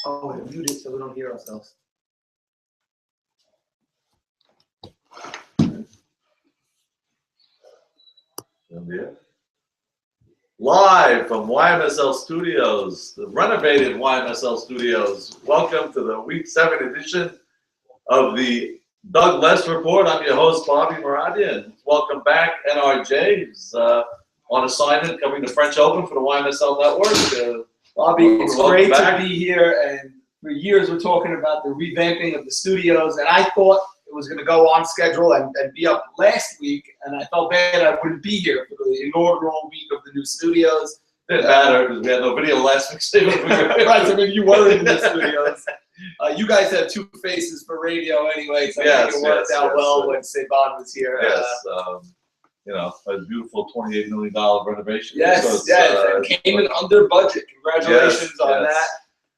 Oh, we're muted so we don't hear ourselves. Live from YMSL Studios, the renovated YMSL Studios. Welcome to the Week 7 edition of the DougLESS Report. I'm your host, Bobby Maradian. Welcome back, NRJ, who's on assignment covering the French Open for the YMSL Network. Bobby, it's great to be here, and for years we're talking about the revamping of the studios, and I thought it was going to go on schedule and be up last week, and I felt bad I wouldn't be here for the inaugural week of the new studios. Didn't matter because we had no video last week. Right, so maybe you were in the studios. You guys have two faces for radio anyway, so I think it worked out well when Sebon was here. Yes, you know, a beautiful $28 million renovation. Yes, so and came in under budget. Congratulations on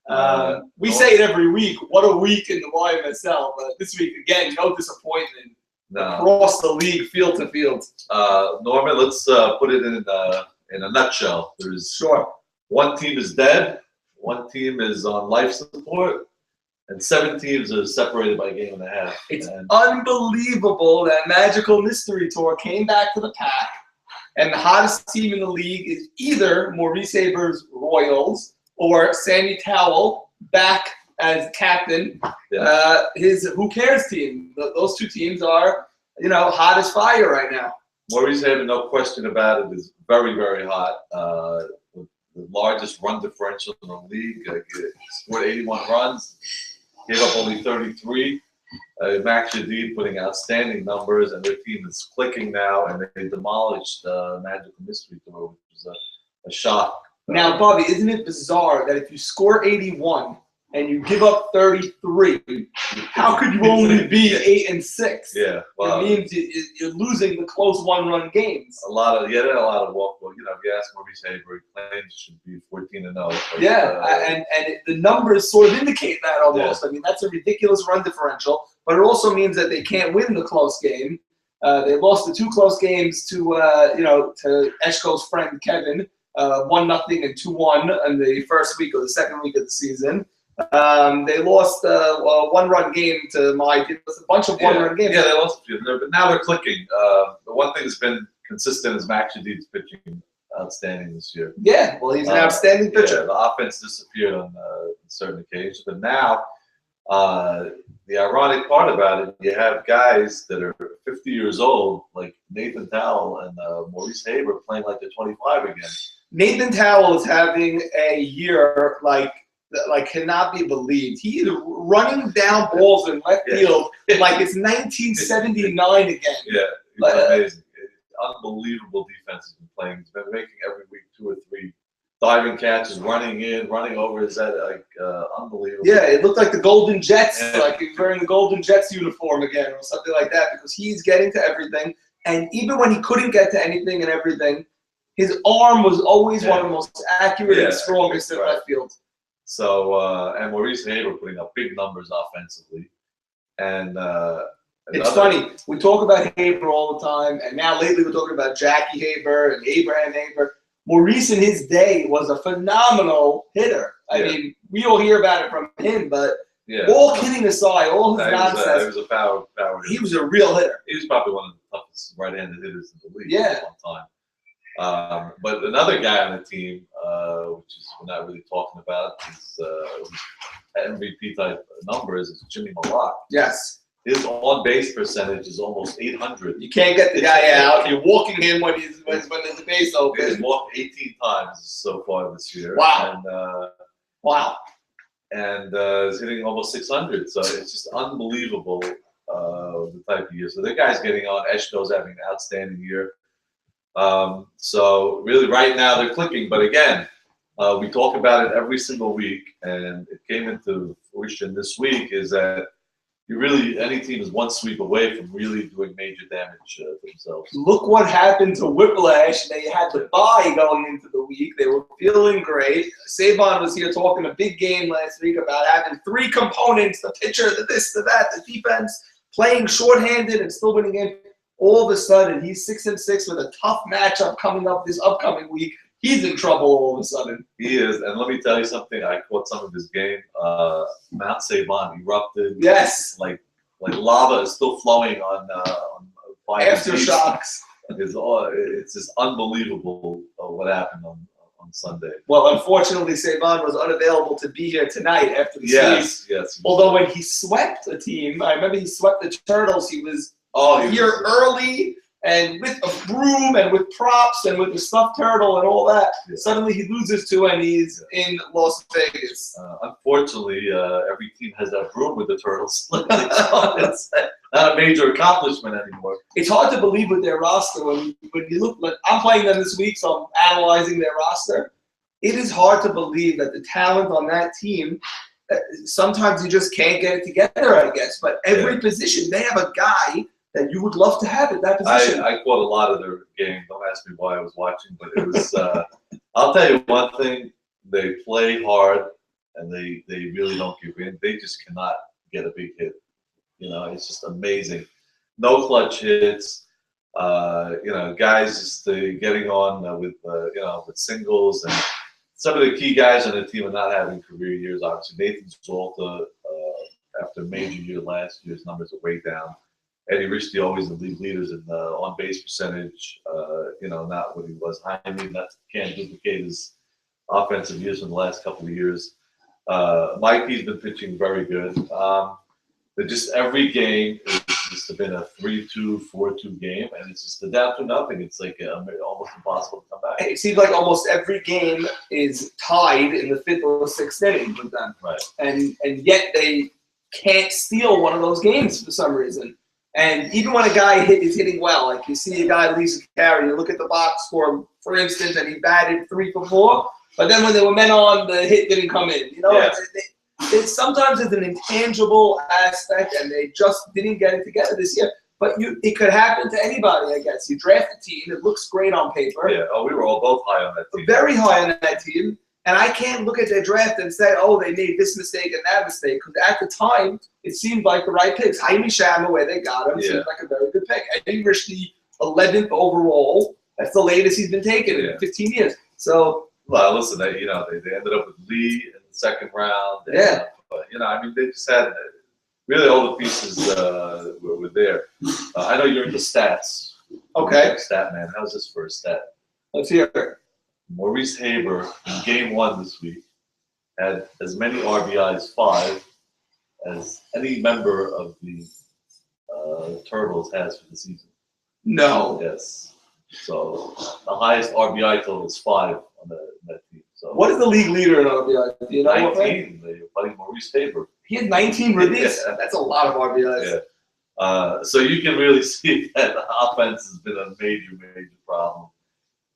that. We say it every week. What a week in the YMSL, but this week again, no disappointment across the league, field to field. Norman, let's put it in a nutshell. There's one team is dead, one team is on life support, and 7 teams are separated by a game and a half. It's unbelievable that Magical Mystery Tour came back to the pack, and the hottest team in the league is either Maurice Haber's Royals or Sammy Towell back as captain. His Who Cares team. Those two teams are, you know, hot as fire right now. Maurice Haber, no question about it, is very, very hot. The largest run differential in the league. Scored 81 runs, gave up only 33. Max Jadid putting outstanding numbers, and their team is clicking now, and they demolished Magical Mystery Tour, which was a shock. Now, Bobby, isn't it bizarre that if you score 81 and you give up 33, how could you only be 8 and 6? Yeah, well, it means you're losing the close one-run games. A lot of walk. You know, if you ask Maurice Haber, he claims it should be 14-0. Yeah, and the numbers sort of indicate that almost. Yeah. I mean, that's a ridiculous run differential, but it also means that they can't win the close game. They lost the 2 close games to to Eshko's friend Kevin. 1-0 and 2-1 in the first week or the second week of the season. They lost a one-run game to a bunch of one-run games. Yeah, they lost a few, but now they're clicking. The one thing that's been consistent is Max Jadid's pitching outstanding this year. Yeah, well, he's an outstanding pitcher. Yeah, the offense disappeared on certain occasions, but now the ironic part about it, you have guys that are 50 years old, like Nathan Towell and Maurice Haber, playing like they're 25 again. Nathan Towell is having a year like cannot be believed. He's running down balls in left field like it's 1979 again. Yeah, he's amazing. Unbelievable defense he's been playing. He's been making every week 2 or 3 diving catches, running in, running over his head, like unbelievable. Yeah, it looked like the Golden Jets, like he was wearing the Golden Jets uniform again or something like that, because he's getting to everything. And even when he couldn't get to anything and everything, his arm was always one of the most accurate and strongest in left field. So, and Maurice Haber putting up big numbers offensively. And it's funny, we talk about Haber all the time, and now lately we're talking about Jackie Haber and Abraham Haber. Maurice in his day was a phenomenal hitter. I mean, we all hear about it from him, but all kidding aside, all his nonsense. He was a power hitter. He was a real hitter. He was probably one of the toughest right-handed hitters in the league at one time. But another guy on the team, which is we're not really talking about, is MVP type numbers, is Jimmy Malak. Yes. His on-base percentage is almost 800. You can't get the guy out. You're walking him when there's a base open. He's walked 18 times so far this year. Wow. And he's hitting almost 600. So it's just unbelievable the type of year. So the guy's getting on. Eshko's having an outstanding year. So really right now they're clicking. But again, we talk about it every single week, and it came into fruition this week, is that any team is one sweep away from really doing major damage to themselves. Look what happened to Whiplash. They had to buy going into the week. They were feeling great. Sebon was here talking a big game last week about having 3 components: the pitcher, the this, the that, the defense, playing shorthanded and still winning game. All of a sudden, he's 6-6 with a tough matchup coming up this upcoming week. he's in trouble all of a sudden. He is, and let me tell you something. I caught some of his game. Mount Savon erupted. Yes. Like lava is still flowing on Aftershocks. It's just unbelievable what happened on Sunday. Well, unfortunately, Savon was unavailable to be here tonight after the sweep. Yes. Although when he swept a team, I remember he swept the Turtles. He was here early and with a broom and with props and with the stuffed turtle and all that. Yeah. Suddenly he loses to and he's in Las Vegas. Unfortunately, every team has that broom with the Turtles. It's not a major accomplishment anymore. It's hard to believe with their roster when you look. Like, I'm playing them this week, so I'm analyzing their roster. It is hard to believe that the talent on that team. Sometimes you just can't get it together, I guess. But every position, they have a guy that you would love to have at that position. I caught a lot of their game. Don't ask me why I was watching, but it was. I'll tell you one thing: they play hard, and they really don't give in. They just cannot get a big hit. You know, it's just amazing. No clutch hits. Guys just getting on with singles, and some of the key guys on the team are not having career years. Obviously, Nathan Zolta, after a major year last year, his numbers are way down. Eddie Richie, always the league leaders in the on-base percentage. Not what he was. Jaime, can't duplicate his offensive years from the last couple of years. Mikey's been pitching very good. Just every game has just been a 3-2, 4-2 game, and it's just down to nothing. It's like almost impossible to come back. It seems like almost every game is tied in the 5th or 6th inning with them. Right. And yet they can't steal one of those games for some reason. And even when a guy is hitting well, like you see a guy leaves a carry, you look at the box score, for instance, and he batted 3 for 4, but then when they were men on, the hit didn't come in. Sometimes it's an intangible aspect, and they just didn't get it together this year. But it could happen to anybody, I guess. You draft a team, it looks great on paper. Yeah, we were all both high on that team. Very high on that team. And I can't look at their draft and say, oh, they made this mistake and that mistake. Because at the time, it seemed like the right picks. Jaime Shama, where they got him, seemed like a very good pick. Eddie Richie, 11th overall. That's the latest he's been taken in 15 years. So, well, listen, they ended up with Lee in the 2nd round. But, they just had really all the pieces were there. I know you're into stats. Okay. Stat man. How's this for a stat? Let's hear it. Maurice Haber in Game 1 this week had as many RBIs, 5, as any member of the Turtles has for the season. No. Yes. So the highest RBI total is 5 on that team. So what is the league leader in RBI? Do you know 19. Buddy Maurice Haber. He had 19 releases. Yeah. That's a lot of RBIs. Yeah. So you can really see that the offense has been a major problem.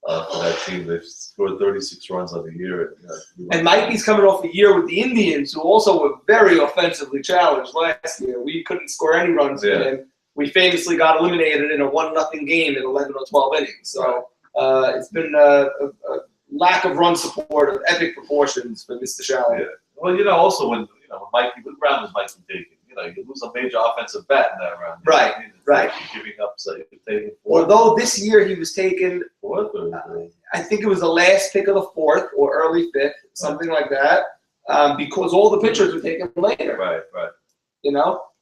For that team. They've scored 36 runs on the year. And Mikey's coming off a year with the Indians, who also were very offensively challenged last year. We couldn't score any runs for him. We famously got eliminated in a 1-0 game in 11 or 12 innings. So it's been a lack of run support of epic proportions for Mr. Shalley. Yeah. Well, also when Mikey, what round was Mikey taking? You lose a major offensive bat in that round. Right. Right. Giving up, so you're taking 4th. Although this year he was taken 4th, I think it was the last pick of the 4th or early 5th, something like that, because all the pitchers were taken later. Right.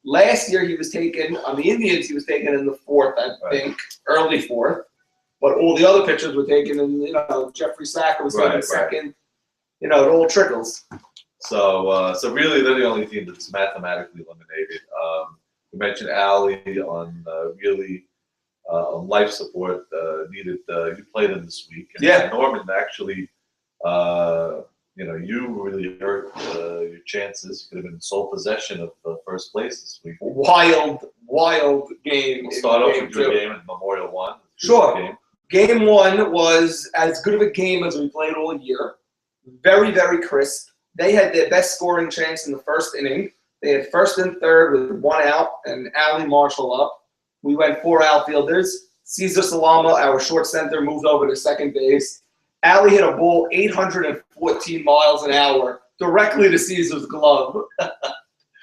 Last year he was taken on the Indians. He was taken in the 4th, I think, early 4th. But all the other pitchers were taken in. Jeffrey Sacker was taken 2nd. It all trickles. So really, they're the only team that's mathematically eliminated. You mentioned Allie on life support. Needed you played him this week. And Norman actually, you really hurt your chances. You could have been in sole possession of first place this week. Wild game. We'll start off with your game at Memorial 1. Sure. Game 1 was as good of a game as we played all year. Very, very crisp. They had their best scoring chance in the 1st inning. They had 1st and 3rd with 1 out and Allie Marshall up. We went 4 outfielders. Cesar Salama, our short center, moved over to 2nd base. Allie hit a ball 814 miles an hour directly to Cesar's glove.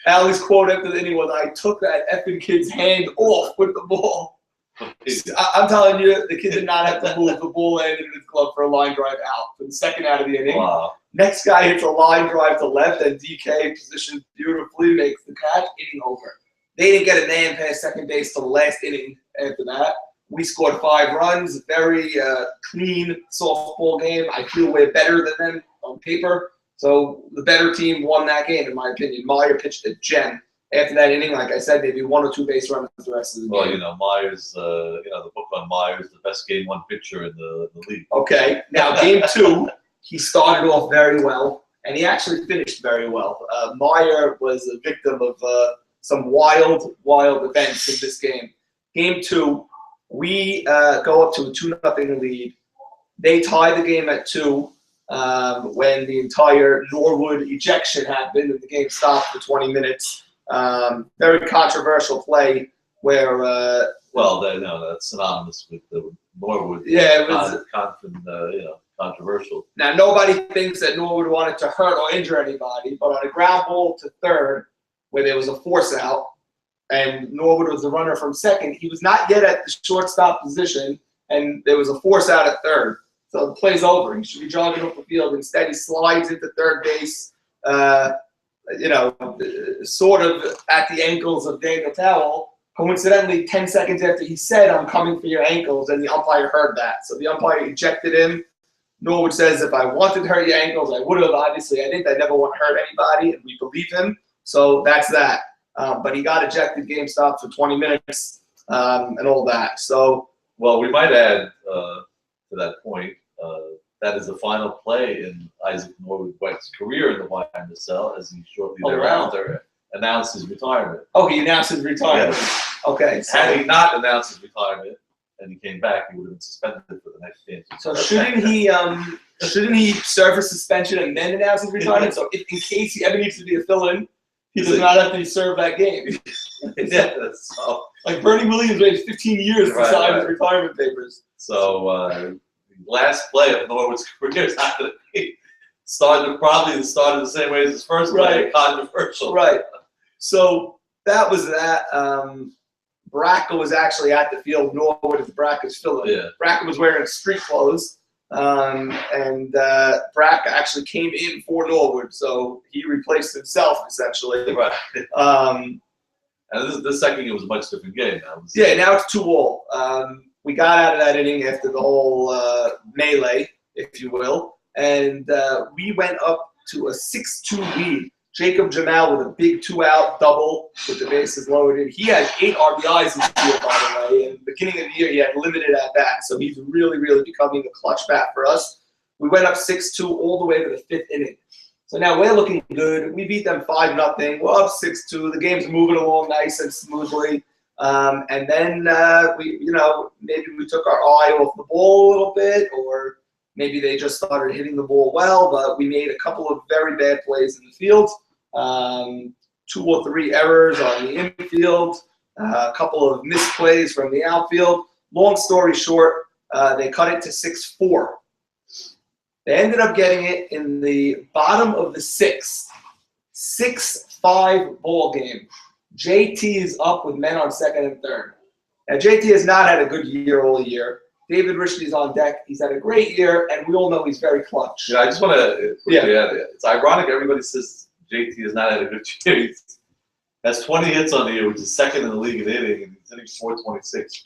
Allie's quote after the inning was, "I took that effing kid's hand off with the ball." I'm telling you, the kid did not have to move. The ball landed in his glove for a line drive out for the second out of the inning. Wow. Next guy hits a line drive to left, and DK positioned beautifully, makes the catch, inning over. They didn't get a man past second base till the last inning after that. We scored 5 runs, very clean softball game. I feel we're better than them on paper. So the better team won that game, in my opinion. Meyer pitched a gem. After that inning, like I said, maybe 1 or 2 base runs the rest of the game. Well, you know, Myers, the book on Myers, the best game 1 pitcher in the league. Okay, now game 2, he started off very well, and he actually finished very well. Meyer was a victim of some wild events in this game. Game 2, we go up to a 2-0 lead. They tie the game at 2 when the entire Norwood ejection happened, and the game stopped for 20 minutes. Very controversial play where. Well, that's synonymous with the Norwood. Yeah, it was controversial. Now nobody thinks that Norwood wanted to hurt or injure anybody, but on a ground ball to third, where there was a force out, and Norwood was the runner from second, he was not yet at the shortstop position, and there was a force out at third. So the play's over. He should be jogging up the field. Instead, he slides into third base. Sort of at the ankles of Daniel Towell. Coincidentally, 10 seconds after he said, "I'm coming for your ankles," and the umpire heard that. So the umpire ejected him. Norwood says, "If I wanted to hurt your ankles, I would have. Obviously, I didn't. I never want to hurt anybody," and we believe him. So that's that. But he got ejected, game stopped for 20 minutes, and all that. So, well, we might add to that point, that is the final play in Isaac Norwood White's career in the YMSL, as he shortly thereafter announced his retirement. Oh, he announced his retirement. Yes. Okay. So, had he not announced his retirement and he came back, he would have been suspended for the next game. So shouldn't he serve a suspension and then announce his retirement? So if in case he ever needs to be a fill-in, he does not have to serve that game. Yeah, so, like Bernie Williams waited 15 years to sign his retirement papers. So last play of Norwood's career is not going to be started the same way as his first play. Controversial. Right. So that was that. Braca was actually at the field. Norwood is Braca's fill-in. Yeah. Braca was wearing street clothes, and Braca actually came in for Norwood, so he replaced himself essentially. Right. And this second game was a much different game now. Now it's 2-2. We got out of that inning after the whole melee, if you will, and we went up to a 6-2 lead. Jacob Jamal with a big 2-out double with the bases loaded. He had 8 RBIs this year, by the way. In the beginning of the year, he had limited at bat, so he's really, really becoming a clutch bat for us. We went up 6-2 all the way to the 5th inning. So now we're looking good. We beat them 5-0. We're up 6-2. The game's moving along nice and smoothly. And then maybe we took our eye off the ball a little bit, or maybe they just started hitting the ball well, but we made a couple of very bad plays in the field. 2 or 3 errors on the infield, a couple of misplays from the outfield. Long story short, they cut it to 6-4. They ended up getting it in the bottom of the 6th. 6-5 ball game. JT is up with men on second and third. Now, JT has not had a good year all year. David Rishley's on deck. He's had a great year, and we all know he's very clutch. Yeah, I just want to it's ironic everybody says JT has not had a good year. He has 20 hits on the year, which is second in the league in hitting, and he's hitting 426.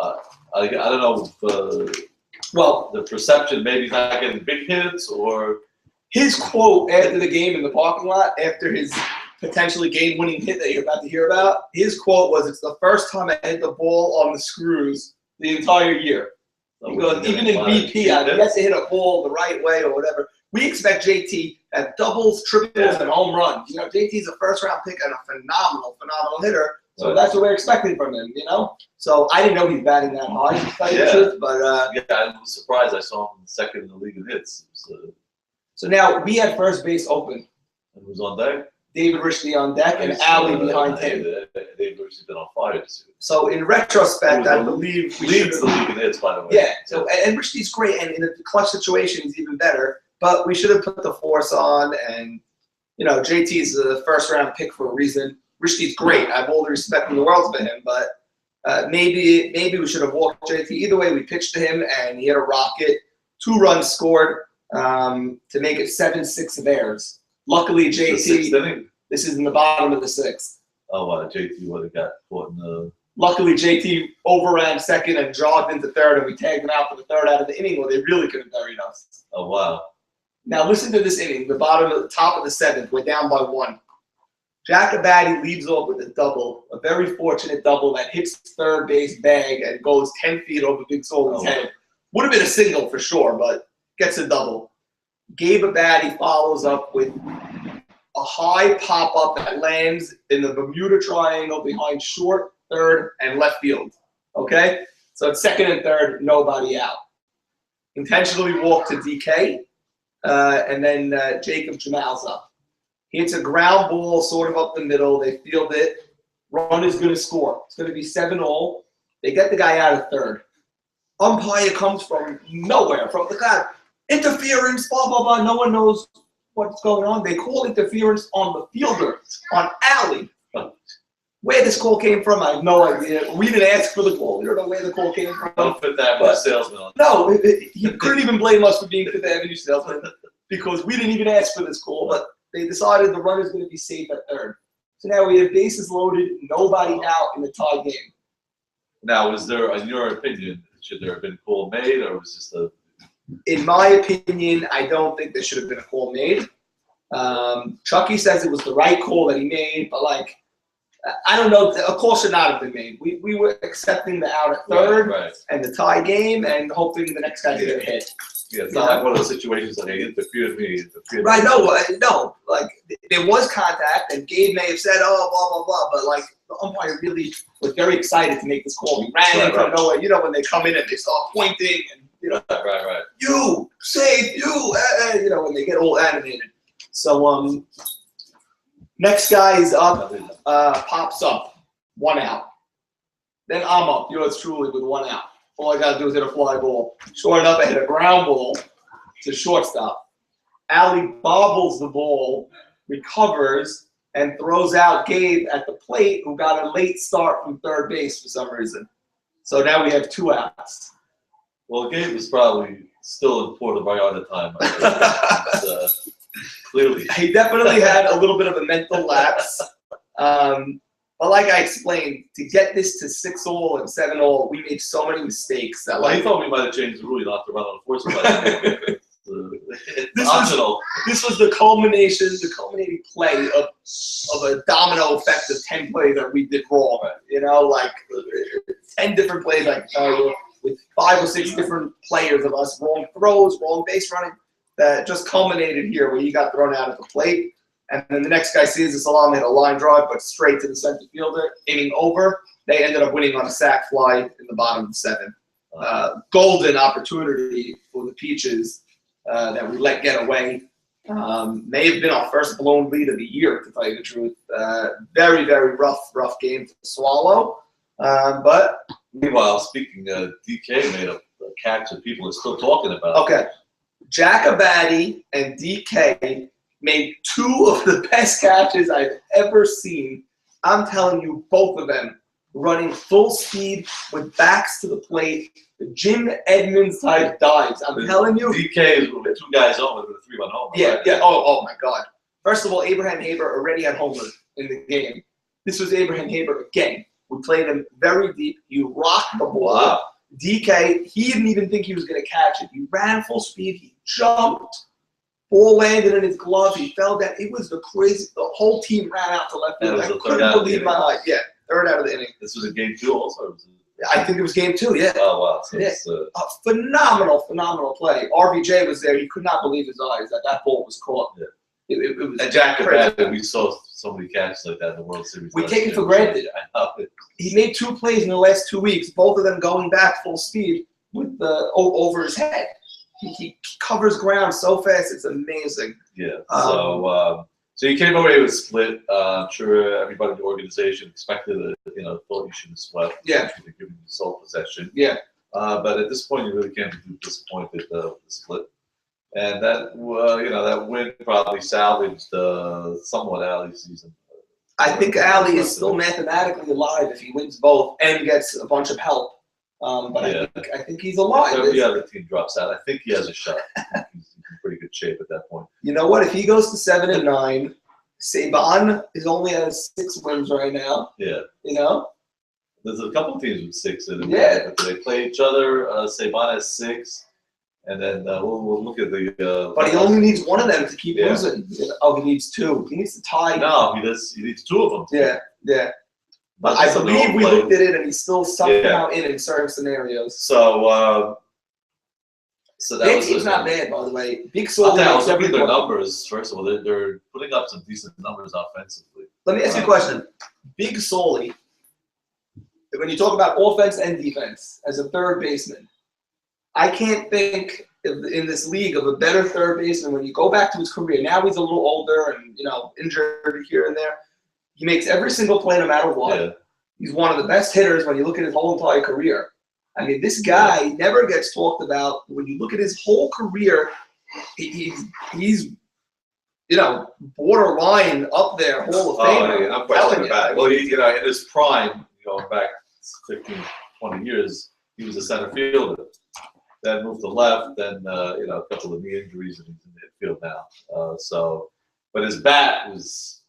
I don't know if the perception, maybe he's not getting big hits, or his quote after the game in the parking lot, after his potentially game-winning hit that you're about to hear about, his quote was, "It's the first time I hit the ball on the screws the entire year." He goes, even in BP, I guess to hit a ball the right way or whatever. We expect JT at doubles, triples, and home runs. JT's a first-round pick and a phenomenal hitter. So that's what we're expecting from him, So I didn't know he's batting that high, to tell you the truth. But I was surprised I saw him second in the league in hits. So now we had first base open. And who's on deck? David Rishley on deck and Ali behind him. David Rishley's been on fire this year. So in retrospect, I believe we leads the league in hits, by the way. Yeah. So and Rishley's great, and in a clutch situation, he's even better. But we should have put the force on, and JT's a first-round pick for a reason. Rishley's great. I have all the respect in the world for him, but Maybe we should have walked JT. Either way, we pitched to him, and he had a rocket. 2 runs scored to make it 7-6 Bears. Luckily, JT. This is in the bottom of the 6th. Oh wow, JT would have got caught in the. Luckily, JT overran second and jogged into third, and we tagged him out for the 3rd out of the inning, where they really could have buried us. Oh wow. Now listen to this inning. The top of the 7th. We're down by 1. Jack Abadie leads off with a double, a very fortunate double that hits third base bag and goes 10 feet over Big Soul's head. Would have been a single for sure, but gets a double. Gabe Abadie follows up with a high pop-up that lands in the Bermuda Triangle behind short, third, and left field. Okay? So it's 2nd and 3rd, nobody out. Intentionally walk to DK, and then Jacob Jamal's up. He hits a ground ball sort of up the middle. They field it. Run is going to score. It's going to be 7-0. They get the guy out of 3rd. Umpire comes from nowhere, from the guy. Interference, blah, blah, blah. No one knows what's going on. They call interference on the fielder, on Alley. Where this call came from, I have no idea. We didn't ask for the call. We don't know where the call came from. Don't put that with salesman on. No, he couldn't even blame us for being Fifth Avenue salesman because we didn't even ask for this call. But they decided the runner's going to be safe at 3rd. So now we have bases loaded, nobody out in the tie game. Now, was there, in your opinion, should there have been a call made, or was this the? In my opinion, I don't think there should have been a call made. Chucky says it was the right call that he made, but like, I don't know. A call should not have been made. We were accepting the out at 3rd and the tie game and hoping the next guy to get a hit. Yeah, it's not like one of those situations like they interfered me. Right, no. Like, there was contact, and Gabe may have said, oh, blah, blah, blah, but like, the umpire really was very excited to make this call. He ran in from nowhere. You know, when they come in and they start pointing and, you know, right. You, safe, you, you know, when they get all animated. So, next guy is up, pops up, 1 out. Then I'm up, yours truly, with 1 out. All I got to do is hit a fly ball. Sure enough, I hit a ground ball to shortstop. Allie bobbles the ball, recovers, and throws out Gabe at the plate, who got a late start from 3rd base for some reason. So now we have 2 outs. Well, Gabe was probably still in Puerto Vallarta time. Clearly. He definitely had a little bit of a mental lapse. But like I explained, to get this to 6-0 and 7-0, we made so many mistakes. That he thought we might have changed the rule not to run on the force play. This was the culminating play of a domino effect of 10 plays that we did wrong. You know, like 10 different plays I can tell you, with 5 or 6 different players of us, wrong throws, wrong base running, that just culminated here where he got thrown out at the plate. And then the next guy sees the Salam hit a line drive, but straight to the center fielder, inning over. They ended up winning on a sac fly in the bottom of the 7th. Golden opportunity for the Peaches that we let get away. May have been our first blown lead of the year, to tell you the truth. Very, very rough game to swallow. But meanwhile, speaking, DK made a catch that people are still talking about. Okay, Jack Abadie and DK made 2 of the best catches I've ever seen. I'm telling you, both of them running full speed with backs to the plate. The Jim Edmonds type dives. I'm telling you. DK is with 2 guys on with a 3-run homer. Yeah, right? yeah. Oh my God. First of all, Abraham Haber already had homer in the game. This was Abraham Haber again. We played him very deep. He rocked the ball. Wow. DK, he didn't even think he was going to catch it. He ran full speed. He jumped. Ball landed in his glove. He fell down. It was the crazy. The whole team ran out to left field. I couldn't believe my eyes. Yeah, 3rd out of the inning. This was a game 2 also. Or was it? I think it was game 2. Yeah. Oh wow! So yeah. A phenomenal play. RVJ was there. He could not believe his eyes that ball was caught. Yeah. It was. And Jack Abadie, we saw so many catches like that in the World Series. We take it for granted. He made 2 plays in the last 2 weeks. Both of them going back full speed with the over his head. He covers ground so fast, it's amazing. Yeah. So you came away with a split. I'm sure everybody in the organization expected it. Thought you should have swept. Yeah. You should have given you sole possession. Yeah. But at this point, you really can't be disappointed with the split. And that that win probably salvaged somewhat Allie's season. I think Ali is still mathematically alive if he wins both and gets a bunch of help. But Yeah. I think he's alive. If every other team drops out, I think he has a shot. He's in pretty good shape at that point. You know what? If he goes to 7-9, Saban is only at 6 wins right now. Yeah. You know? There's a couple teams with 6 in it. Yeah. They play each other. Saban has 6. And then we'll look at the. But he only needs one of them to keep Yeah. losing. Oh, he needs 2. He needs to tie. No, he does. He needs 2 of them. Yeah. But But I believe we looked at it, and he's still somehow in certain scenarios. So that Their was team's not bad, by the way. Big I'll Soul. tell you, look at their numbers. First of all, they're putting up some decent numbers offensively. Let me ask you a question. Big Soli, when you talk about offense and defense as a third baseman, I can't think in this league of a better third baseman when you go back to his career. Now he's a little older and, injured here and there. He makes every single play no matter what. Yeah. He's one of the best hitters when you look at his whole entire career. I mean, this guy never gets talked about. When you look at his whole career, he's borderline up there, Hall of Famer. I'm questioning about it. Well, in his prime, going back 15, 20 years, he was a center fielder. Then moved to left, then a couple of knee injuries, and he's in the infield now. But his bat was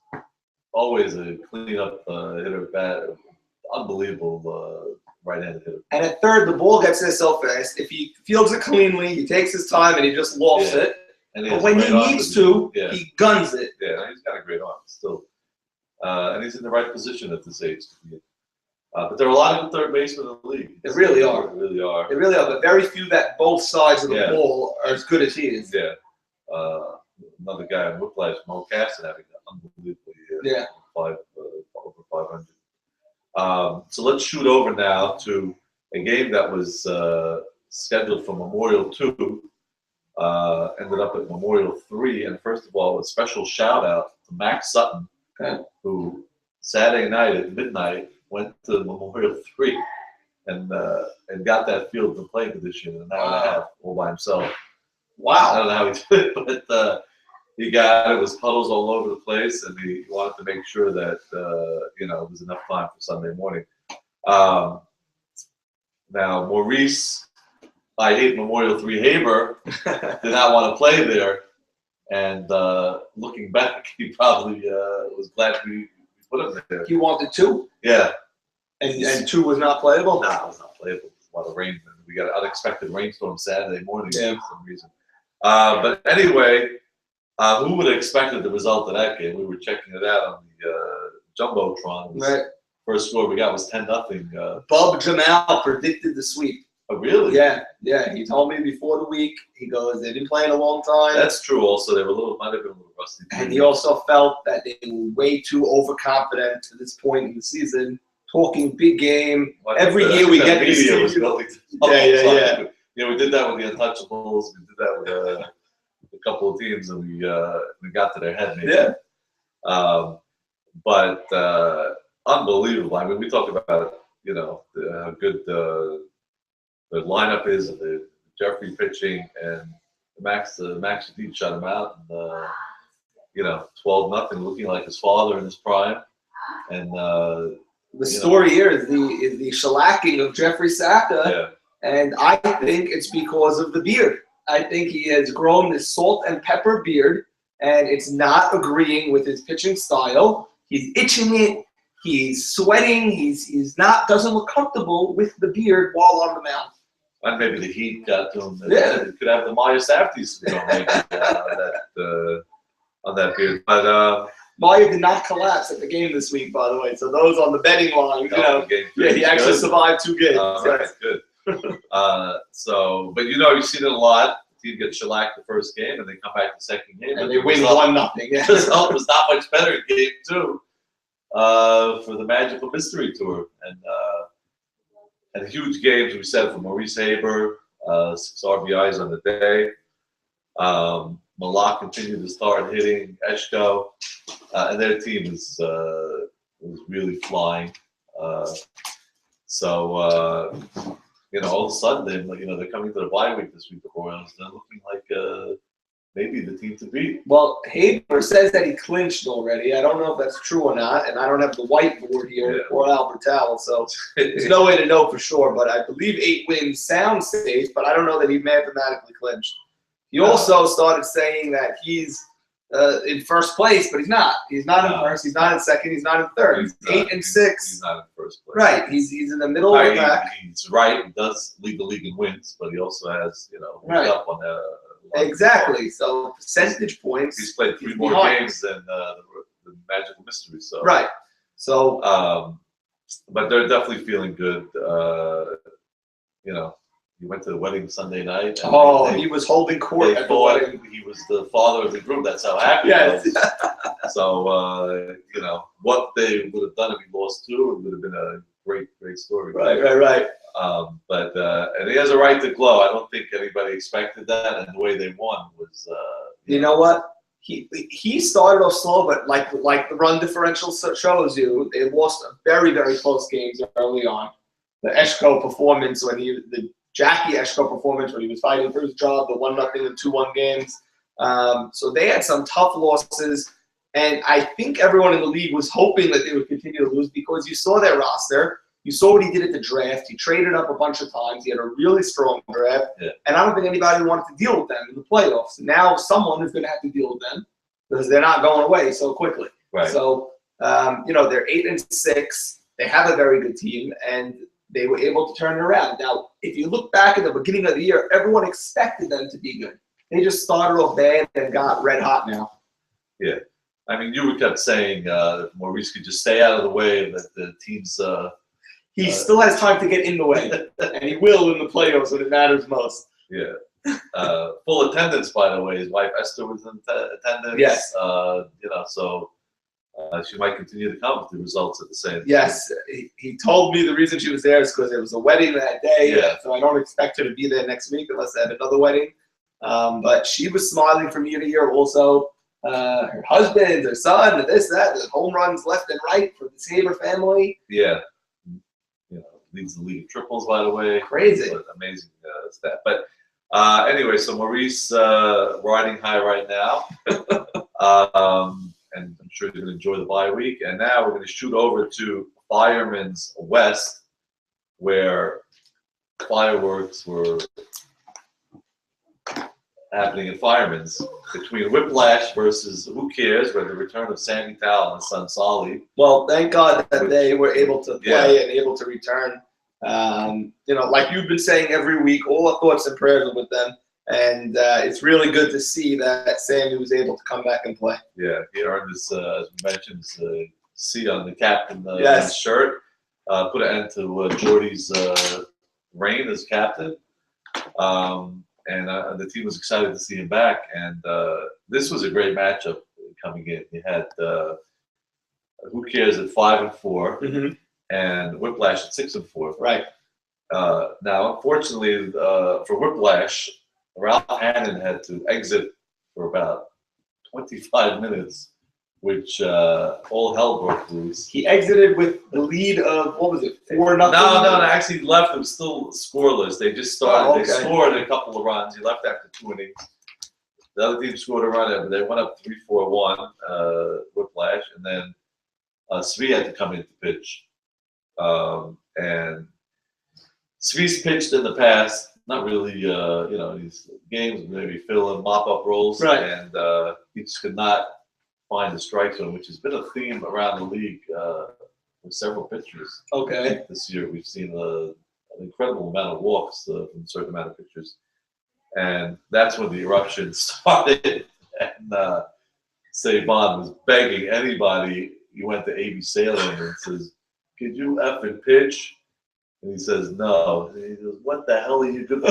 always a cleanup hitter bat, unbelievable right-handed hitter. And at third, the ball gets there so fast. If he fields it cleanly, he takes his time and he just lofts it. But when he needs to, he guns it. Yeah, he's got a great arm still, and he's in the right position at this age. But there are a lot of good third basemen in the league. They really are. They really are. They really are, but very few that both sides of the ball are as good as he is. Yeah. Another guy in Whiplash, Mo Casson, having an unbelievable year. Yeah. Over 500. So let's shoot over now to a game that was scheduled for Memorial 2, ended up at Memorial 3. And first of all, a special shout out to Max Sutton, who Saturday night at midnight went to Memorial 3 and got that field to play condition in an hour and a half all by himself. Wow. I don't know how he did it, but he got it. Was puddles all over the place, and he wanted to make sure that there was enough time for Sunday morning. Now, Maurice, I hate Memorial 3 Haber, did not want to play there, and looking back, he probably was glad we put him there. He wanted 2? Yeah. And 2 was not playable? No, it was not playable. A lot of rain. We got an unexpected rainstorm Saturday morning for some reason. But anyway, who would have expected the result of that game? We were checking it out on the Jumbotron. Right. First score we got was 10-0. Bob Jamal predicted the sweep. Oh, really? Yeah. He told me before the week. He goes, they didn't play in a long time. That's true. Also, they were might have been a little rusty. And he also felt that they were way too overconfident to this point in the season. Talking big game. Every year we get these teams. Yeah. We did that with the Untouchables. We did that with a couple of teams, and we got to their head. Maybe. Yeah. But unbelievable. I mean, we talked about how good the lineup is, and the Jeffrey pitching, and Max Deep shut him out, and 12-0, looking like his father in his prime, and. The story here is the shellacking of Jeffrey Saka, and I think it's because of the beard. I think he has grown this salt and pepper beard, and it's not agreeing with his pitching style. He's itching it. He's sweating. He's doesn't look comfortable with the beard while on the mound. And maybe the heat got to him. It could have the Maya Safdie's on that beard, but. Maya did not collapse at the game this week, by the way. So those on the betting line, he actually survived 2 games. That's good. But you've seen it a lot. The team gets shellacked the first game, and they come back the second game, and they win 1-0. The result was not much better in game 2 for the Magical Mystery Tour, and huge games we said for Maurice Haber, 6 RBIs on the day. Malak continued to start hitting. Eshko, and their team was really flying. All of a sudden, they're coming to the bye week this week. The Royals, they're looking like maybe the team to beat. Well, Haber says that he clinched already. I don't know if that's true or not, and I don't have the whiteboard here or Albert Towel, so there's no way to know for sure. But I believe 8 wins sounds safe, but I don't know that he mathematically clinched. He also started saying that he's in first place, but he's not. He's not in first. He's not in second. He's not in third. He's 8 and 6. He's not in first place. Right. He's in the middle of the pack. He's right. He does lead the league in wins, but he also has up on the. Exactly. So percentage points. He's played 3 more games than the Magical Mystery. So right. So, but they're definitely feeling good. He went to the wedding Sunday night. And he was holding court at the wedding. He was the father of the group. That's how happy he was. So what they would have done if he lost 2, it would have been a great story. Right. But and he has a right to glow. I don't think anybody expected that, and the way they won was. You know what? He started off slow, but like the run differential shows you, they lost very close games early on. The Eshko performance the Jackie Eshko performance when he was fighting for his job, the 1-0 and 2-1 games. So they had some tough losses, and I think everyone in the league was hoping that they would continue to lose because you saw their roster. You saw what he did at the draft. He traded up a bunch of times. He had a really strong draft. Yeah. And I don't think anybody wanted to deal with them in the playoffs. Now someone is going to have to deal with them because they're not going away so quickly. Right. So, they're 8 and 6. They have a very good team, and they were able to turn it around. Now, if you look back at the beginning of the year, everyone expected them to be good. They just started off bad and got red hot now. Yeah. I mean, you kept saying Maurice could just stay out of the way, that the team's he still has time to get in the way, and he will in the playoffs when it matters most. Yeah. Full attendance, by the way. His wife Esther was in attendance. Yes. So she might continue to come with the results at the same time. Yes. He told me the reason she was there is because there was a wedding that day. Yeah. So I don't expect her to be there next week unless they had another wedding. But she was smiling from year to year also. Her husband, her son, this, that, the home runs left and right for the Saber family. Yeah. Leads the league in triples, by the way. Crazy. Amazing stat. But anyway, so Maurice riding high right now. And I'm sure you're going to enjoy the bye week. And now we're going to shoot over to Fireman's West, where fireworks were happening at Fireman's between Whiplash versus Who Cares, where the return of Sammy Tal and his son Solly. Well, thank God that they were able to play and able to return. Like you've been saying every week, all our thoughts and prayers are with them. And it's really good to see that Sammy was able to come back and play. Yeah, he earned his, as we mentioned, C on the captain shirt. Put an end to Jordy's reign as captain. And the team was excited to see him back. And this was a great matchup coming in. You had Who Cares at 5 and 4, and Whiplash at 6 and 4. Right. Now, unfortunately, for Whiplash, Ralph Hannon had to exit for about 25 minutes, which all hell broke loose. He exited with the lead of, what was it, 4-0? No, actually he left. It was still scoreless. They just started. They scored a couple of runs. He left after 2 innings. The other team scored a run, but they went up 3-4-1, Whiplash, and then Svi had to come in to pitch. And Svi's pitched in the past. Not really, these games maybe fill in mop-up roles, right? And he just could not find the strike zone, which has been a theme around the league with several pitchers. Okay. This year we've seen an incredible amount of walks from a certain amount of pitchers, and that's when the eruption started. And Saban was begging anybody. He went to A.B. Salem and says, "Could you effing pitch?" And he says, "No." And he goes, "What the hell are you doing?"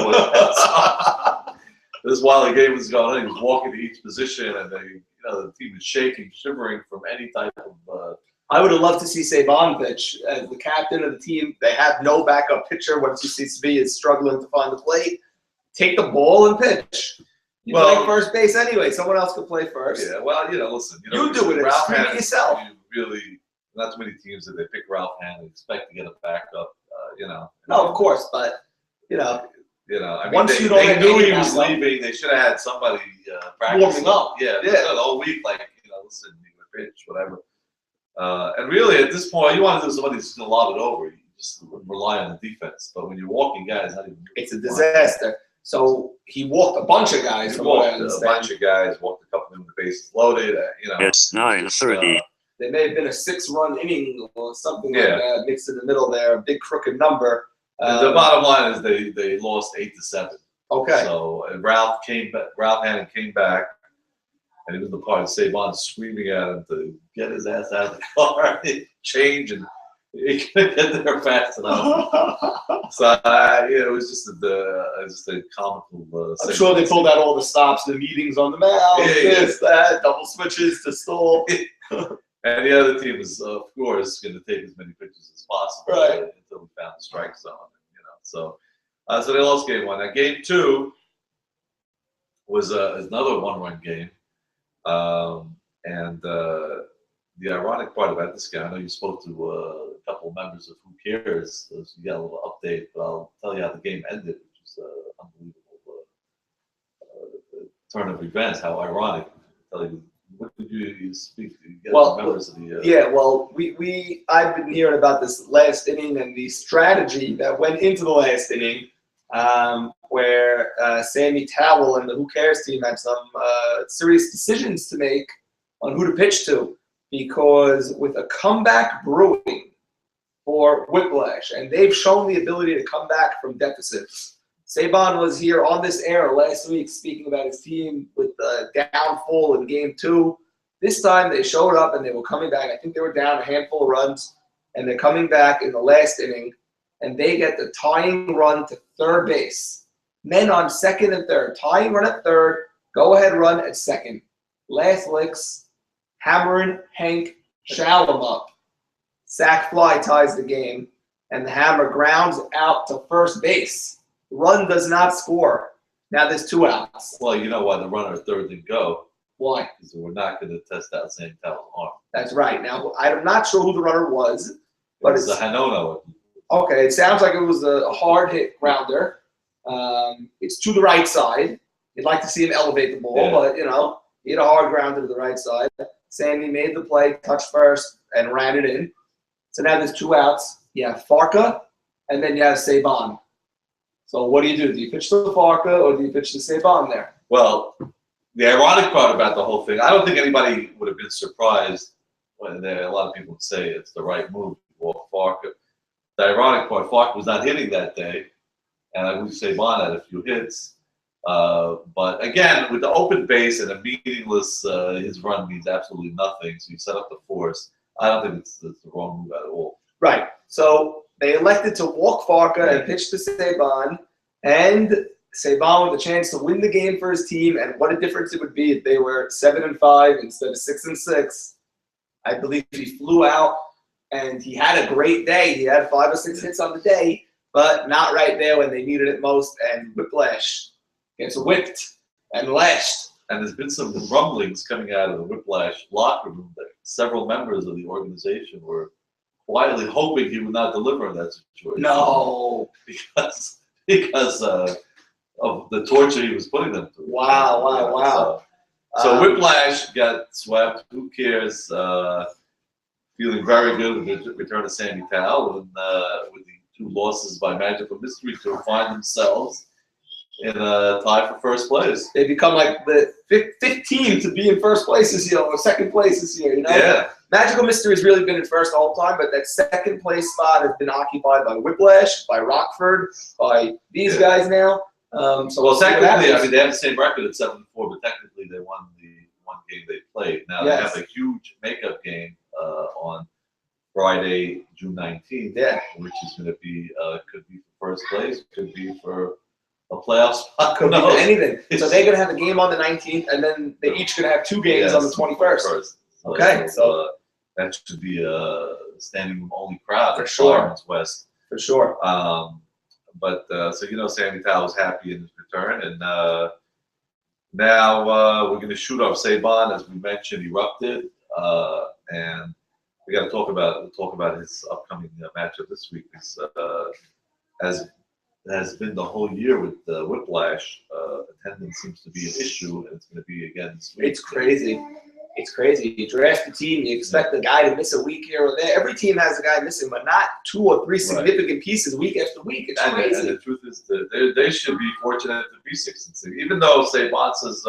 This while the game was going on, he was walking to each position, and the team was shaking, shivering from any type of. I would have loved to see Saban pitch as the captain of the team. They have no backup pitcher. Once you see Svi is struggling to find the plate, take the ball and pitch. You play first base anyway. Someone else could play first. Yeah. Well, listen. You do it. Ralph Hannon, yourself. Really, not too many teams that they pick Ralph Hannon expect to get a backup. No, of course, but You know, I mean, Once they you don't knew have he any was backup. leaving. They should have had somebody practicing. Warming up. Yeah, Yeah. the whole week, like, you know, listen, you're gonna pitch, whatever. And really, at this point, you want to do somebody who's gonna lob it over. You just rely on the defense. But when you're walking guys, not even It's a disaster. So he walked a bunch of guys. He From what I walked a understand. bunch of guys, walked a couple of them with the bases loaded. You know, It's 9:30. There may have been a 6-run inning or something like Yeah. that mixed in the middle there. A big crooked number. the bottom line is they lost 8-7. Okay. So and Ralph Hannon came back, and he was the part of Saban screaming at him to get his ass out of the car, change, and he couldn't get there fast enough. So it was just a comical. I'm sure they pulled out all the stops, the meetings on the mound, this, that, double switches to stall. And the other team is, of course, going to take as many pitches as possible until we found the strike zone. You know, so they lost game 1. Now game 2 was another 1-run game, and the ironic part about this game, I know you spoke to a couple of members of Who Cares, so you got a little update, but I'll tell you how the game ended, which is unbelievable turn of events. How ironic! I'll tell you. What did you speak to? Members of the well, I've been hearing about this last inning and the strategy that went into the last inning, where Sammy Towell and the Who Cares team had some serious decisions to make on who to pitch to, because with a comeback brewing for Whiplash, and they've shown the ability to come back from deficits. Saban was here on this air last week speaking about his team with the downfall in game 2. This time they showed up and they were coming back. I think they were down a handful of runs, and they're coming back in the last inning, and they get the tying run to third base. Men on second and third. Tying run at third, go-ahead run at second. Last licks, Hammerin, Hank, Shalom up. Sack fly ties the game, and the Hammer grounds out to first base. Run does not score. Now there's 2 outs. Well, you know why the runner at third didn't go? Why? Because we're not going to test out Sam Towell's arm. That's right. Now, I'm not sure who the runner was, but it's a Hanono. Okay, it sounds like it was a hard hit grounder. It's to the right side. You'd like to see him elevate the ball, but, you know, he had a hard grounder to the right side. Sandy made the play, touched first, and ran it in. So now there's 2 outs. You have Farka, and then you have Saban. So what do? Do you pitch to Farka or do you pitch to Saban there? Well, the ironic part about the whole thing, I don't think anybody would have been surprised when a lot of people would say it's the right move to walk Farka. The ironic part, Farka was not hitting that day, and I would say Saban had a few hits. But again, with the open base and a meaningless, his run means absolutely nothing. So you set up the force. I don't think it's the wrong move at all. Right. So they elected to walk Farka and pitch to Saban, and Saban with a chance to win the game for his team. And what a difference it would be if they were 7-5 instead of 6-6. I believe he flew out, and he had a great day. He had 5 or 6 hits on the day, but not right there when they needed it most. And Whiplash gets whipped and lashed. And there's been some rumblings coming out of the Whiplash locker room that several members of the organization were quietly hoping he would not deliver in that situation. No. Because of the torture he was putting them through. Wow. So Whiplash got swept. Who Cares? Feeling very good with the return of Sammy Towell, and with the 2 losses by magical mystery to find themselves in a tie for first place. They become like the 5th team to be in first place this year, or second place this year, you know? Yeah. Magical Mystery has really been in first all the time, but that second place spot has been occupied by Whiplash, by Rockford, by these guys now. Well, technically, I mean, they have the same record at 7-4, but technically they won the 1 game they played. Now they have a huge makeup game on Friday, June 19th, which is going to be, could be for first place, could be for a playoff spot. Could be for anything. So they're going to have a game on the 19th, and then they're each going to have 2 games on the 21st. Okay, so that should be a standing room only crowd for at sure. West. For sure. But so you know, Sammy Towell was happy in his return, and now we're going to shoot off Saban, as we mentioned, erupted, and we got to talk about his upcoming matchup this week. As has been the whole year with Whiplash. Attendance seems to be an issue, and it's going to be again this week. It's crazy. It's crazy. You draft a team, you expect the guy to miss a week here or there. Every team has a guy missing, but not 2 or 3 significant pieces week after week. It's crazy. And the truth is that they should be fortunate to be 6-6. Even though, say, Bont says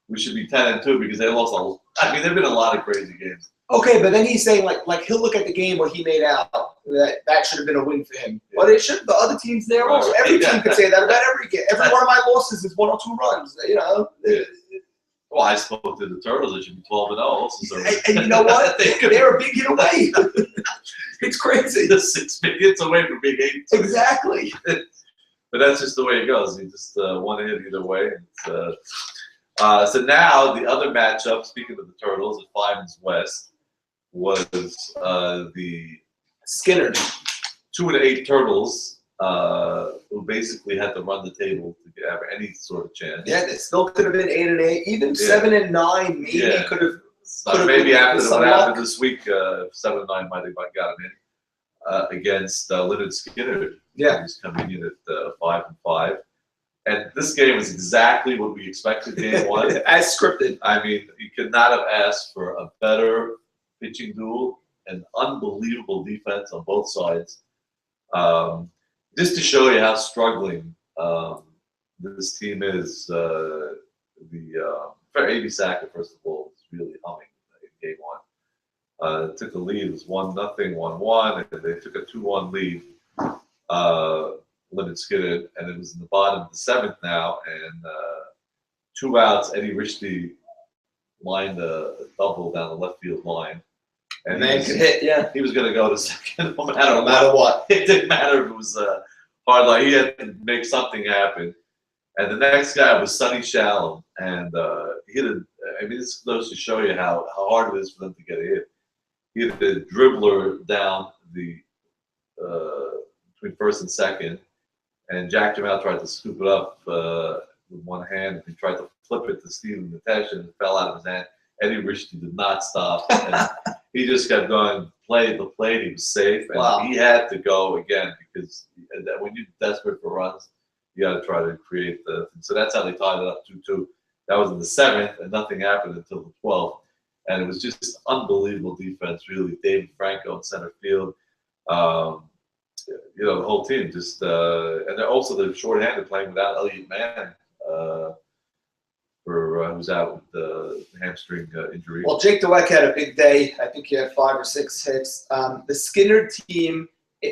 we should be 10-2 because they lost a. I mean, there've been a lot of crazy games. Okay, but then he's saying like he'll look at the game where he made out that should have been a win for him. Yeah. But it should. The other teams there also. Every team could say that about every game. Every one of my losses is 1 or 2 runs. You know. Yeah. Well, I spoke to the Turtles. They should be 12-0 also. So. And you know what? They're a big hit away. It's crazy. They're 6 big hits away from being 8. Exactly. But that's just the way it goes. You just one hit either way. So now the other matchup, speaking of the Turtles at 5's West, was the Skinner 2-8 Turtles, who basically had to run the table to have any sort of chance. Yeah, they still could have been 8-8, even 7-9. Maybe could have. Maybe after what happened this week, 7-9 might have got him in against Leonard Skinner. Yeah, he's coming in at 5-5. And this game was exactly what we expected game 1. As scripted. I mean, you could not have asked for a better pitching duel and unbelievable defense on both sides. Just to show you how struggling this team is, for A.B. Sacker, first of all, was really humming in game 1. Took the lead, it was 1-0, 1-1, and they took a 2-1 lead. Leonard Skinner, and it was in the bottom of the 7th now, and 2 outs. Eddie Richty lined a double down the left field line, and man could hit. Yeah, he was going to go to second, no matter what. It didn't matter if it was hard line. He had to make something happen. And the next guy was Sonny Shalom, and he hit I mean, this goes to show you how hard it is for them to get a hit. He hit a dribbler down the between first and second. And Jack Jamal tried to scoop it up with one hand, and he tried to flip it to Steven Natesh, and it fell out of his hand. Eddie Richty did not stop. And he just kept going, play the plate. He was safe, and he had to go again because when you're desperate for runs, you got to try to create the. So that's how they tied it up 2-2. That was in the 7th, and nothing happened until the 12th. And it was just unbelievable defense, really. David Franco in center field. You know, the whole team just, and they're also short-handed playing without Elliott Mann, who's out with the hamstring injury. Well, Jake DeWeck had a big day. I think he had 5 or 6 hits. The Skinner team,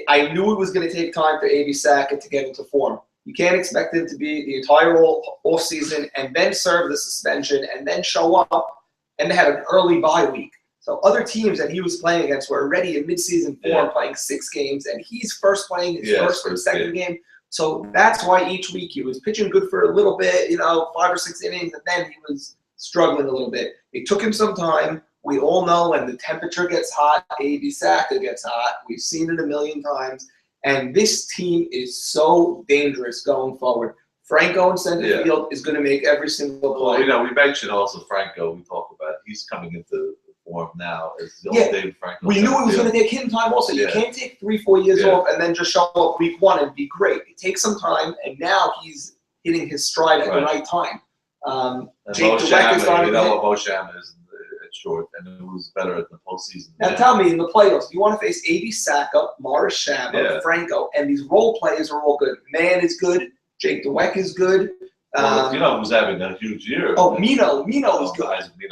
I knew it was going to take time for A.B. Sackett to get into form. You can't expect him to be the entire off season and then serve the suspension and then show up, and they had an early bye week. So other teams that he was playing against were already in midseason form, playing 6 games, and he's first playing his first or second game. So that's why each week he was pitching good for a little bit, 5 or 6 innings, and then he was struggling a little bit. It took him some time. We all know when the temperature gets hot, A.B. Sacker gets hot. We've seen it a million times. And this team is so dangerous going forward. Franco in center field is going to make every single play. Well, we mentioned also Franco. We talked about he's coming into form now as the old David Franco. We knew it was going to take him time also. You can't take 3-4 years off and then just show up week 1 and be great. It takes some time, and now he's hitting his stride at the right time. Jake DeWeck is starting to hit. What Mo Shama is at short, and it was better at the postseason. Now tell me, in the playoffs, you want to face A.B. Sacker, Morris Shama, Franco, and these role players are all good. Mann is good. Jake DeWeck is good. Well, who's having a huge year? Oh, Mino is good.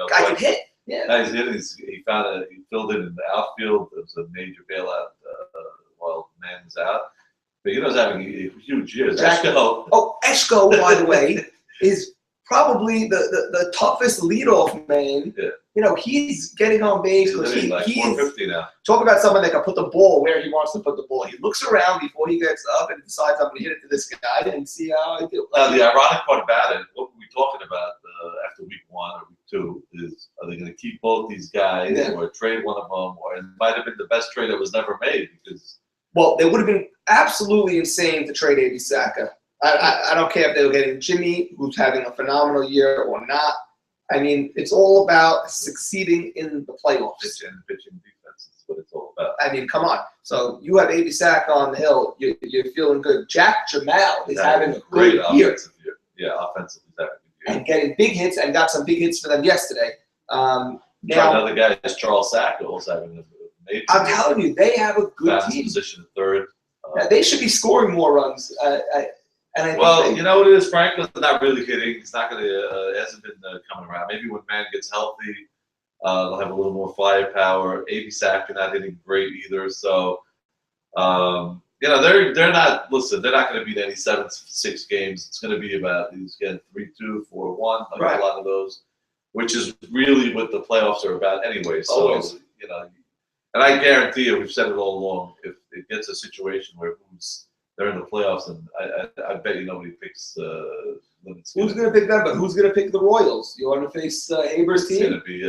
Guy can hit. Yeah. Nice hit. He filled it in the outfield. It was a major bailout while Mann was out. But he's having a huge year. Eshko. Oh, Eshko, by the way, is probably the toughest leadoff man. Yeah. He's getting on base because he's 450 now. Talk about someone that can put the ball where he wants to put the ball. He looks around before he gets up and decides I'm going to hit it to this guy and see how I do. Now, the ironic part about it, what we're talking about after week 1 or week 2 is, are they going to keep both these guys or trade one of them? Or it might have been the best trade that was never made because. Well, it would have been absolutely insane to trade A.B. Sacker. I don't care if they were getting Jimmy, who's having a phenomenal year, or not. I mean, it's all about succeeding in the playoffs. Pitching defense. what it's all about. I mean, come on. So you have AB Sack on the hill. You're feeling good. Jack Jamal is having a great good year. offensive year. Yeah, offensively he's having a good year. And getting big hits, and got some big hits for them yesterday. Now, another guy is Charles Sack, also having a major I'm telling you, they have a good team. Position third. They should be scoring more runs. Well, you know what it is? Franklin's not really hitting. He's not going to. Hasn't been coming around. Maybe when man gets healthy, they'll have a little more firepower. AB Sack are not hitting great either. So, you know, they're not. Listen, they're not going to beat any 7-6 games. It's going to be about these getting 3-2, 4-1, like a lot of those, which is really what the playoffs are about anyway. So, you know, and I guarantee you, we've said it all along. If it gets a situation where they're in the playoffs, and I bet you nobody picks Limits. Who's going to pick them? But who's going to pick the Royals? You want to face Haber's team? It's going to be, you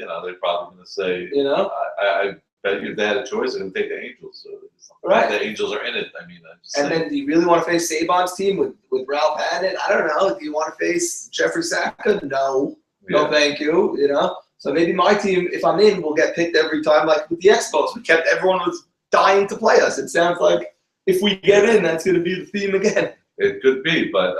know, they're probably going to say, you know, I bet you if they had a choice, they're going to take the Angels. So right. The Angels are in it. I mean, I'm just and saying. then do you really want to face Saban's team with Ralph Hannon? I don't know. Do you want to face Jeffrey Saka? No. No, thank you. You know. So maybe my team, if I'm in, will get picked every time. Like with the Expos, everyone was dying to play us. It sounds like if we get in, that's going to be the theme again. It could be, but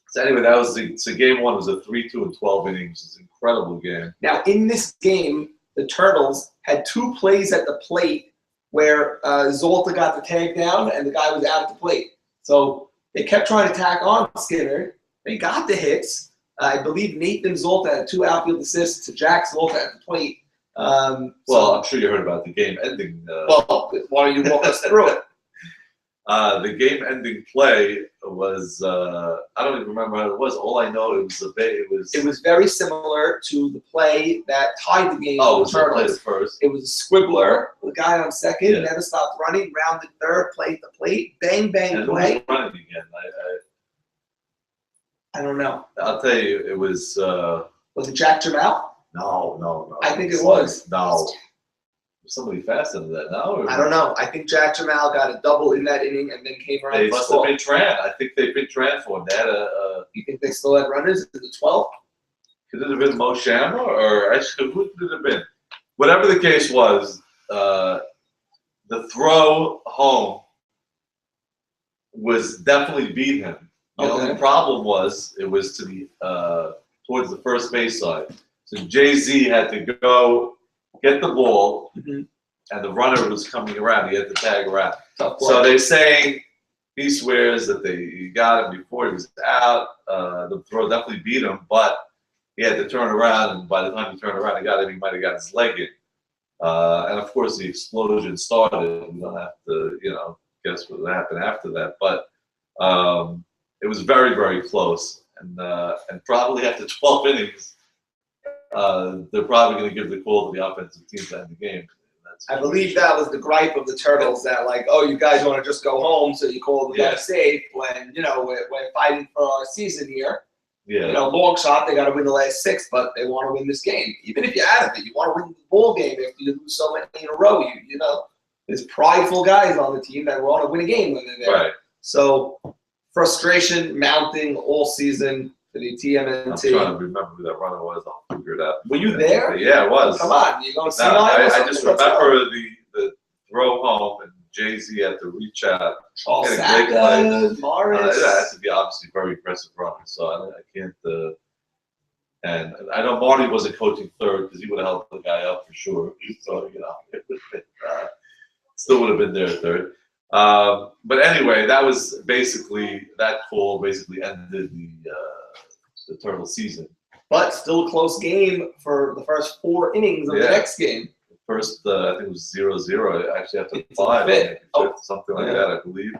so anyway, that was so game one was a 3-2 and 12 innings. It's an incredible game. Now in this game, the Turtles had 2 plays at the plate where Zolta got the tag down and the guy was out at the plate. So they kept trying to tack on Skinner. They got the hits. I believe Nathan Zolta had 2 outfield assists to Jack Zolta at the plate. Well, I'm sure you heard about the game-ending. Well, why don't you walk us through it? The game-ending play was I don't even remember how it was. All I know it was very similar to the play that tied the game. Oh, it was the Turtles. First. It was a squibbler. The guy on second never stopped running. Rounded third, played the plate, bang bang and play. Who was running again? I don't know. I'll tell you, it was. Was it Jack Jamal? No. I think it was. No. Somebody faster than that now? Or? I don't know. I think Jack Jamal got a double in that inning and then came around. They must have been Tran. I think they been Tran for him. They had You think they still had runners in the 12th? Could it have been Mo Shamma or actually who could it have been? Whatever the case was, the throw home was definitely beat him. The only problem was it was to the towards the first base side. So Jay-Z had to go get the ball, and the runner was coming around. He had to tag around. So they're saying he swears that he got him before he was out. The throw definitely beat him, but he had to turn around, and by the time he turned around, he might have got his leg in. And of course, the explosion started. We don't have to, you know, guess what happened after that, but it was very, very close. And probably after 12 innings, they're probably going to give the call to the offensive team to end the game. I believe that was the gripe of the Turtles, that like, oh, you guys want to just go home, so you call the guy safe when, you know, we're fighting for our season here. Yeah. You know, long shot, they got to win the last 6, but they want to win this game. Even if you're out of it, you want to win the ball game after you lose so many in a row. You know, there's prideful guys on the team that want to win a game when they're there. Right. So frustration mounting all season for the TMNT. I'm trying to remember who that runner was. I'll figure it out. Were you there? Yeah, it was. Come on, you going to see I just remember the throw home and Jay-Z had to reach out. Oh, Saka, Morris. That has to be obviously very impressive runner. So I can't. And I know Marty wasn't coaching third because he would have helped the guy up for sure. So you know, it would have been, still would have been there at third. But anyway, that was basically that call. Basically ended the Turtle season. But still a close game for the first 4 innings of the next game. First, I think it was 0-0. Actually, after 5, something like that, I believe.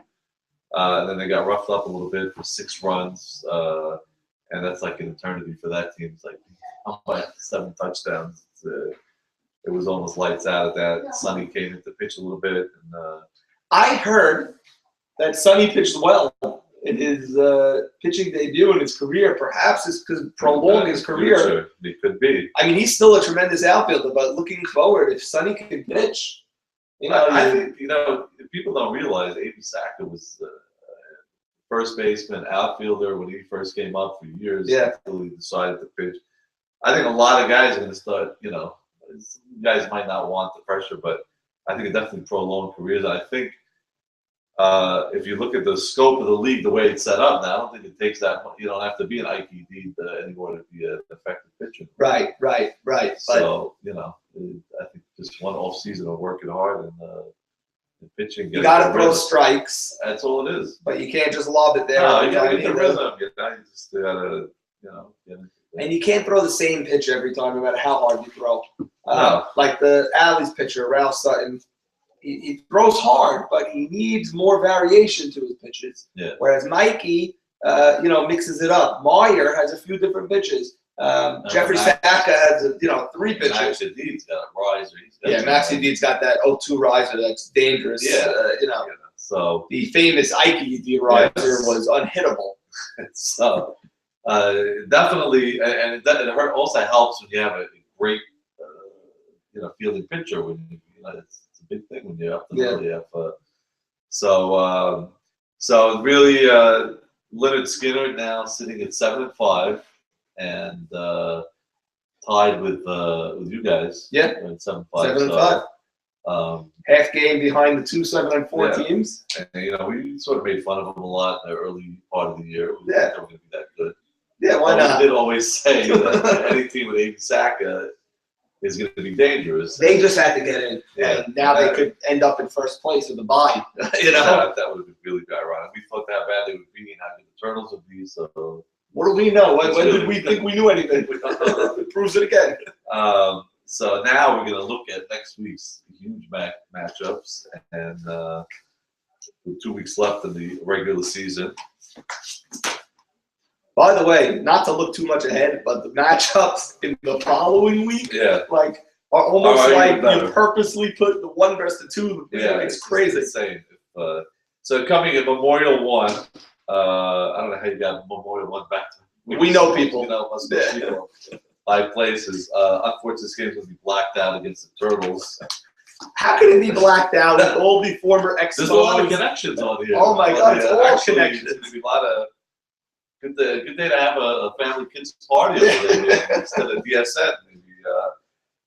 And then they got roughed up a little bit for 6 runs, and that's like an eternity for that team. It's like 7 touchdowns. It was almost lights out at that. Sonny came in to pitch a little bit, and I heard that Sonny pitched well in his pitching debut in his career. Perhaps it's because prolong his career. It could be. I mean, he's still a tremendous outfielder, but looking forward, if Sonny can pitch, you know, I think, you know, people don't realize A.B. Saka was first baseman, outfielder when he first came up for years until he decided to pitch. I think a lot of guys are going to start, you know, some guys might not want the pressure, but I think it definitely prolonged careers. I think if you look at the scope of the league, the way it's set up now, I don't think it takes that much. You don't have to be an IPD anymore to be an effective pitcher. Right. So, you know, I think just one off season of working hard and pitching. You got to throw strikes. That's all it is. But you can't just lob it there. No, you got to get the rhythm. You just got to, you know. And you can't throw the same pitch every time, no matter how hard you throw. No. Like the Alley's pitcher, Ralph Sutton, he throws hard, but he needs more variation to his pitches. Yeah. Whereas Mikey, mixes it up. Meyer has a few different pitches. Jeffrey Saka has, 3 pitches. Max Edid's got a riser. Max Edid's got that 0-2 riser that's dangerous. Yeah. So the famous Ike Edid riser was unhittable. So definitely, and it also helps when you have a great, fielding pitcher. When it's a big thing when you're up to really have. So really, Leonard Skinner now sitting at 7-5, and tied with you guys. Yeah, at 7-5. 7-5. Half game behind the 2 7-4 teams. And we sort of made fun of them a lot in the early part of the year. We Yeah, weren't going to be that good. Yeah, why not? We did always say that any team with Aiden Saka is going to be dangerous. They just had to get in, and now they could end up in first place with a bye. That would have been really ironic. We thought how bad they would be and how good the Turtles would be. So what do we know? When did we think we knew anything? It proves it again. So now we're going to look at next week's huge matchups, and with 2 weeks left in the regular season. By the way, not to look too much ahead, but the matchups in the following week, are almost like you purposely put the 1 versus the 2. It's crazy. Insane. So coming at Memorial 1, I don't know how you got Memorial 1 back to. We know people. Must know people. 5 places. Unfortunately, this game's going to be blacked out against the Turtles. How can it be blacked out with all the former ex? There's a lot of connections on here. Oh my God, it's all connections. It's going to be a lot of good day to have a family kids party over there instead of DSN. Maybe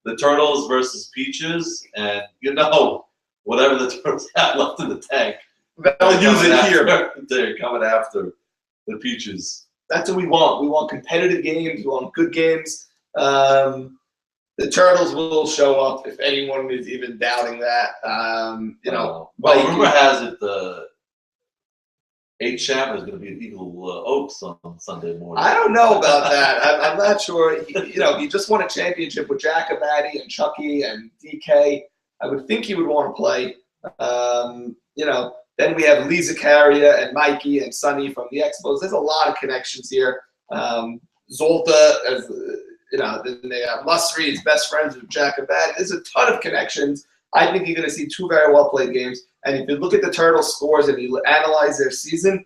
the Turtles versus Peaches, and whatever the Turtles have left in the tank, they'll use it here. They're coming after the Peaches. That's what we want. We want competitive games. We want good games. The Turtles will show up if anyone is even doubting that. Well, rumor has it the 8 Shammer is going to be at Eagle Oaks on Sunday morning. I don't know about that. I'm not sure. He just won a championship with Jacobati and Chucky and DK. I would think he would want to play. Then we have Lee Zakaria and Mikey and Sonny from the Expos. There's a lot of connections here. Zolta, then they have Musri, his best friends with Jacobati. There's a ton of connections. I think you're going to see 2 very well-played games. And if you look at the Turtles' scores and you analyze their season,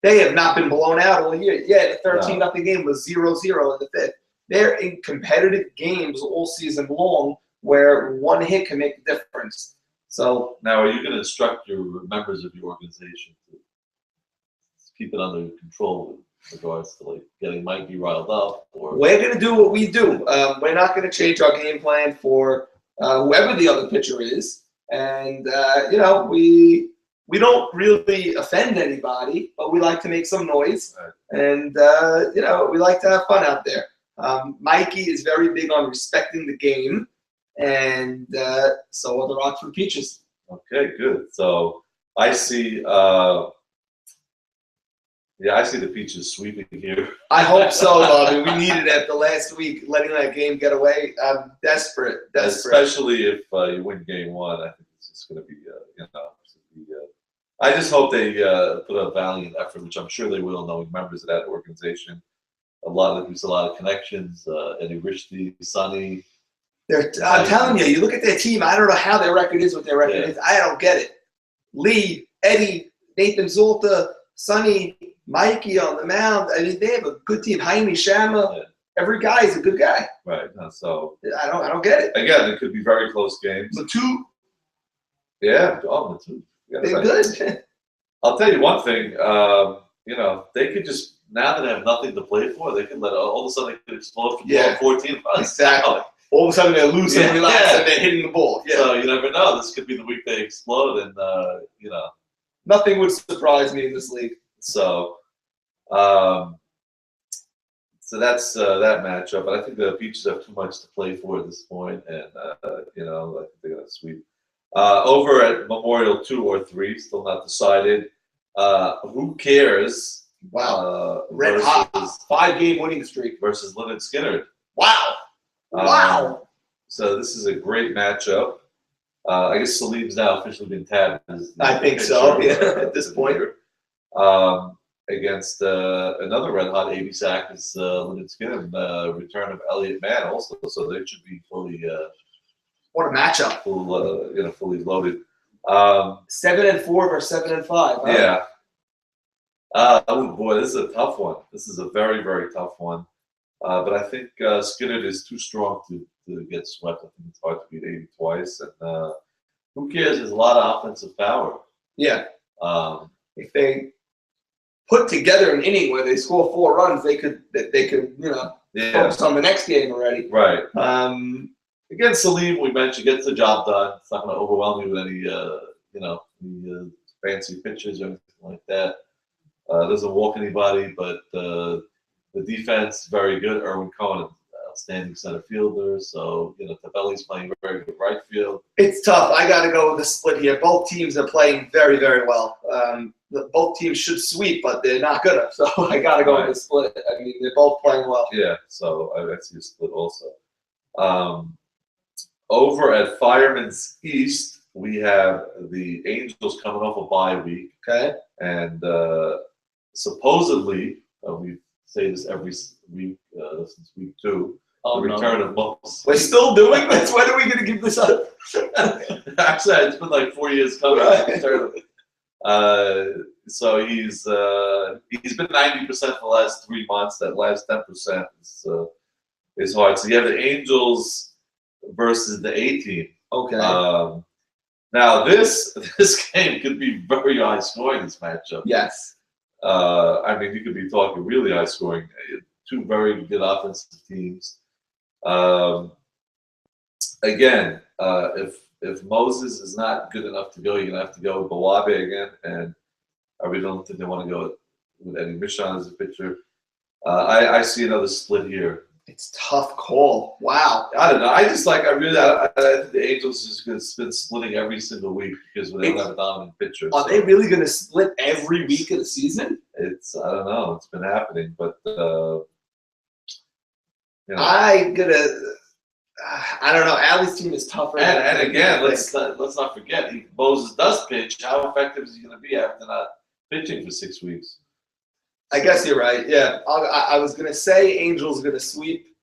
they have not been blown out all year. Yeah, the 13-0 game was 0-0 in the 5th. They're in competitive games all season long where 1 hit can make a difference. So now, are you going to instruct your members of your organization to keep it under control in regards to getting Mikey riled up? Or we're going to do what we do. We're not going to change our game plan for whoever the other pitcher is, and we don't really offend anybody, but we like to make some noise, and we like to have fun out there. Mikey is very big on respecting the game, and so are the Rockford Peaches. Okay, good. So I see. I see the Peaches sweeping here. I hope so. We needed it after last week, letting that game get away. I'm desperate. Especially if you win Game 1, I think it's just going to be, I just hope they put a valiant effort, which I'm sure they will, knowing members of that organization. There's a lot of connections. Eddie Rishti, Sonny. I'm telling you, you look at their team. I don't know how their record is, what their record is. I don't get it. Lee, Eddie, Nathan Zolta, Sonny, Mikey on the mound. I mean, they have a good team. Jaime Shama. Every guy is a good guy. Right. So I don't get it. Again, it could be very close games. The 2. Yeah. Oh, the 2. They're good. I'll tell you one thing. They could just, now that they have nothing to play for, they can let all of a sudden they could explode for 12, 14 months. Exactly. all of a sudden they're loose and relaxed and they're hitting the ball. Yeah. So you never know. This could be the week they explode, and you know, nothing would surprise me in this league. So, so that's that matchup. But I think the Peaches have too much to play for at this point, and you know, I think they're gonna sweep. Over at Memorial 2 or 3, still not decided. Who cares? Wow. Red hot. 5-game winning streak. Versus Leonard Skinner. Wow. Wow. So this is a great matchup. I guess Salim's now officially been tabbed. I think so, yeah, at this point. Against another red hot 80 sack is Leonard Skinner, return of Elliott Mann also. So they should be fully what a matchup. Fully loaded. 7-4 versus 7-5. Huh? Yeah. Oh boy, this is a tough one. This is a very, very tough one. But I think Skinner is too strong to get swept. I think it's hard to beat 80 twice. And who cares? There's a lot of offensive power. Yeah. If they put together an inning where they score 4 runs, they could focus on the next game already. Right. Against Salim, we mentioned, gets the job done. It's not going to overwhelm you with any fancy pitches or anything like that. Doesn't walk anybody, but the defense very good. Erwin Cohen, outstanding center fielder. So Tabelli's playing very good right field. It's tough. I got to go with the split here. Both teams are playing very, very well. Both teams should sweep, but they're not good. So I got to go with the split. I mean, they're both playing well. Yeah. So I see a split also. Over at Fireman's East, we have the Angels coming off a bye week. Okay. And supposedly, we say this every week since week 2, the return of Moses. We're still doing this? When are we going to give this up? Actually, it's been like 4 years coming. Right. So he's been 90% for the last 3 months. That last 10% is hard. So you have the Angels versus the A team. Okay. Now this game could be very high scoring. This matchup. Yes. I mean, you could be talking really high scoring. 2 very good offensive teams. Again, if Moses is not good enough to go, you're gonna have to go with Bawabe again. And I really don't think they want to go with Eddie Michon as a pitcher. I see another split here. It's a tough call. Wow. I don't know. I think the Angels is going to been splitting every single week because they don't have a dominant pitcher. Are they really going to split every week of the season? I don't know. It's been happening, but I don't know. Allie's team is tougher. And again, let's not forget, Moses does pitch. How effective is he going to be after not pitching for 6 weeks? I guess you're right. Yeah, I was gonna say Angels are gonna sweep,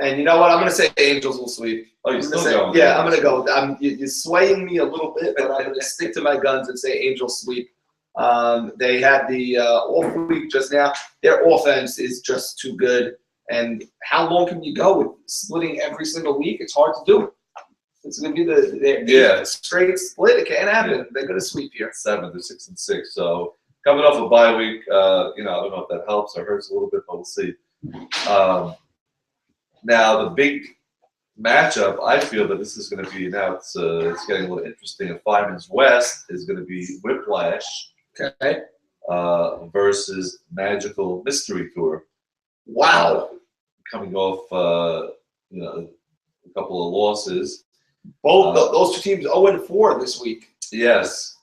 and you know what? I'm gonna say Angels will sweep. Oh, you're still going? Yeah, I'm gonna go. You're swaying me a little bit, but I'm gonna stick to my guns and say Angels sweep. They had the off week just now. Their offense is just too good. And how long can you go with splitting every single week? It's hard to do. It's gonna be the straight split. It can't happen. Yeah. They're gonna sweep here. 7 to 6 and 6. So. Coming off a bye week, I don't know if that helps or hurts a little bit, but we'll see. Now, the big matchup, I feel that this is going to be, now it's getting a little interesting. At Fireman's West is going to be Whiplash versus Magical Mystery Tour. Wow. Coming off, a couple of losses. Both those 2 teams 0-4 this week. Yes.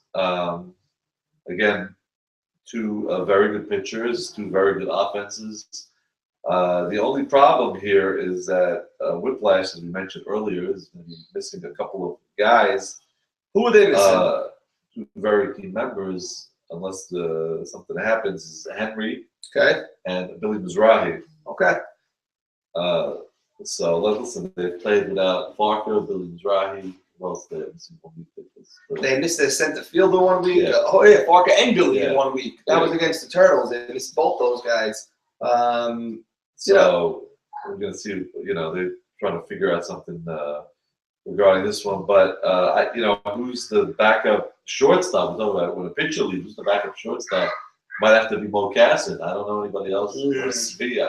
Again, 2 very good pitchers, 2 very good offenses. The only problem here is that Whiplash, as we mentioned earlier, is going to be missing a couple of guys. Who are they missing? 2 very key members, unless something happens, is Henry and Billy Mizrahi. Okay. So listen, they've played without Parker, Billy Mizrahi. They missed their center fielder 1 week. Yeah. Parker and Billy in 1 week. That was against the Turtles. They missed both those guys. So we're going to see. They're trying to figure out something regarding this one. But who's the backup shortstop? We're talking about when a pitcher leaves. Who's the backup shortstop? Might have to be Mo Casson. I don't know anybody else. Or Svi.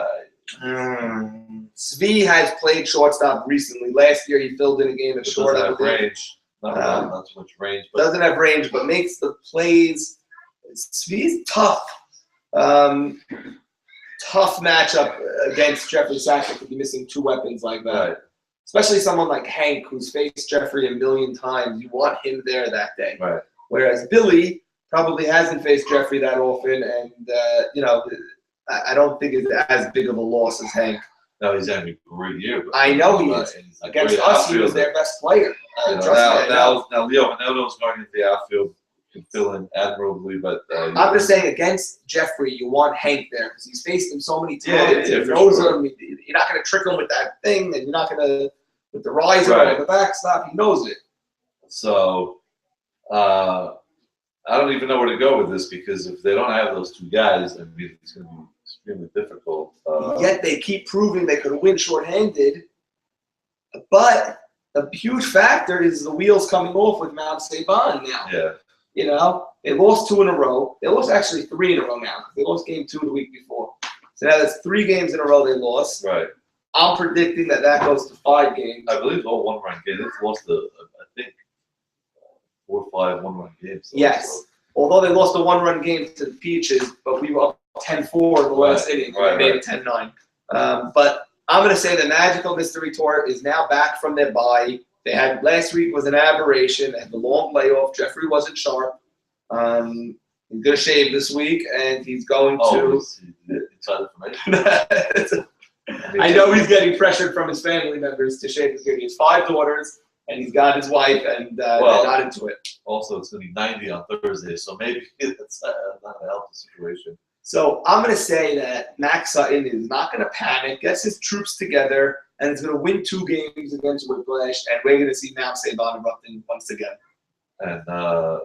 Svi has played shortstop recently. Last year he filled in a game at short. Doesn't have range. Not too much range. But doesn't have range, but makes the plays. Svi's tough. Tough matchup against Jeffrey Sackett to be missing two weapons like that. Right. Especially someone like Hank, who's faced Jeffrey a million times. You want him there that day. Right. Whereas Billy probably hasn't faced Jeffrey that often, and I don't think it's as big of a loss as Hank. No, he's having a great year. I know he is. Against us, he was their best player. Now Leo Manello's going into the outfield, can fill in admirably, but I'm just saying against Jeffrey, you want Hank there because he's faced him so many times. Yeah, he knows him. You're not going to trick him with that thing, and you're not going to with the riser or the backstop. He knows it. So I don't even know where to go with this because if they don't have those two guys, I mean, it's going to be extremely difficult. Yet they keep proving they could win shorthanded, but a huge factor is the wheels coming off with Mount Saban now. Yeah. You know, they lost 2 in a row. They lost actually 3 in a row now. They lost game 2 the week before. So now that's 3 games in a row they lost. Right. I'm predicting that goes to 5 games. I believe all one-run games. They've lost, I think, 4 or 5 one-run games. Yes. So. Although they lost a 1-run game to the Peaches, but we were up 10-4 in the last inning. Right, Maybe 10-9. But I'm going to say the Magical Mystery Tour is now back from their bye. They had last week was an aberration. They had the long layoff. Jeffrey wasn't sharp. He's going to shave this week, and he's going to. Inside information. I know he's getting pressured from his family members to shave his beard. He has 5 daughters, and he's got his wife, and they're not into it. Also, it's going to be 90 on Thursday, so maybe that's not going to help the situation. So I'm going to say that Max Sutton is not going to panic, gets his troops together, and is going to win 2 games against Whiplash, and we're going to see Mount Saban erupting once again. And do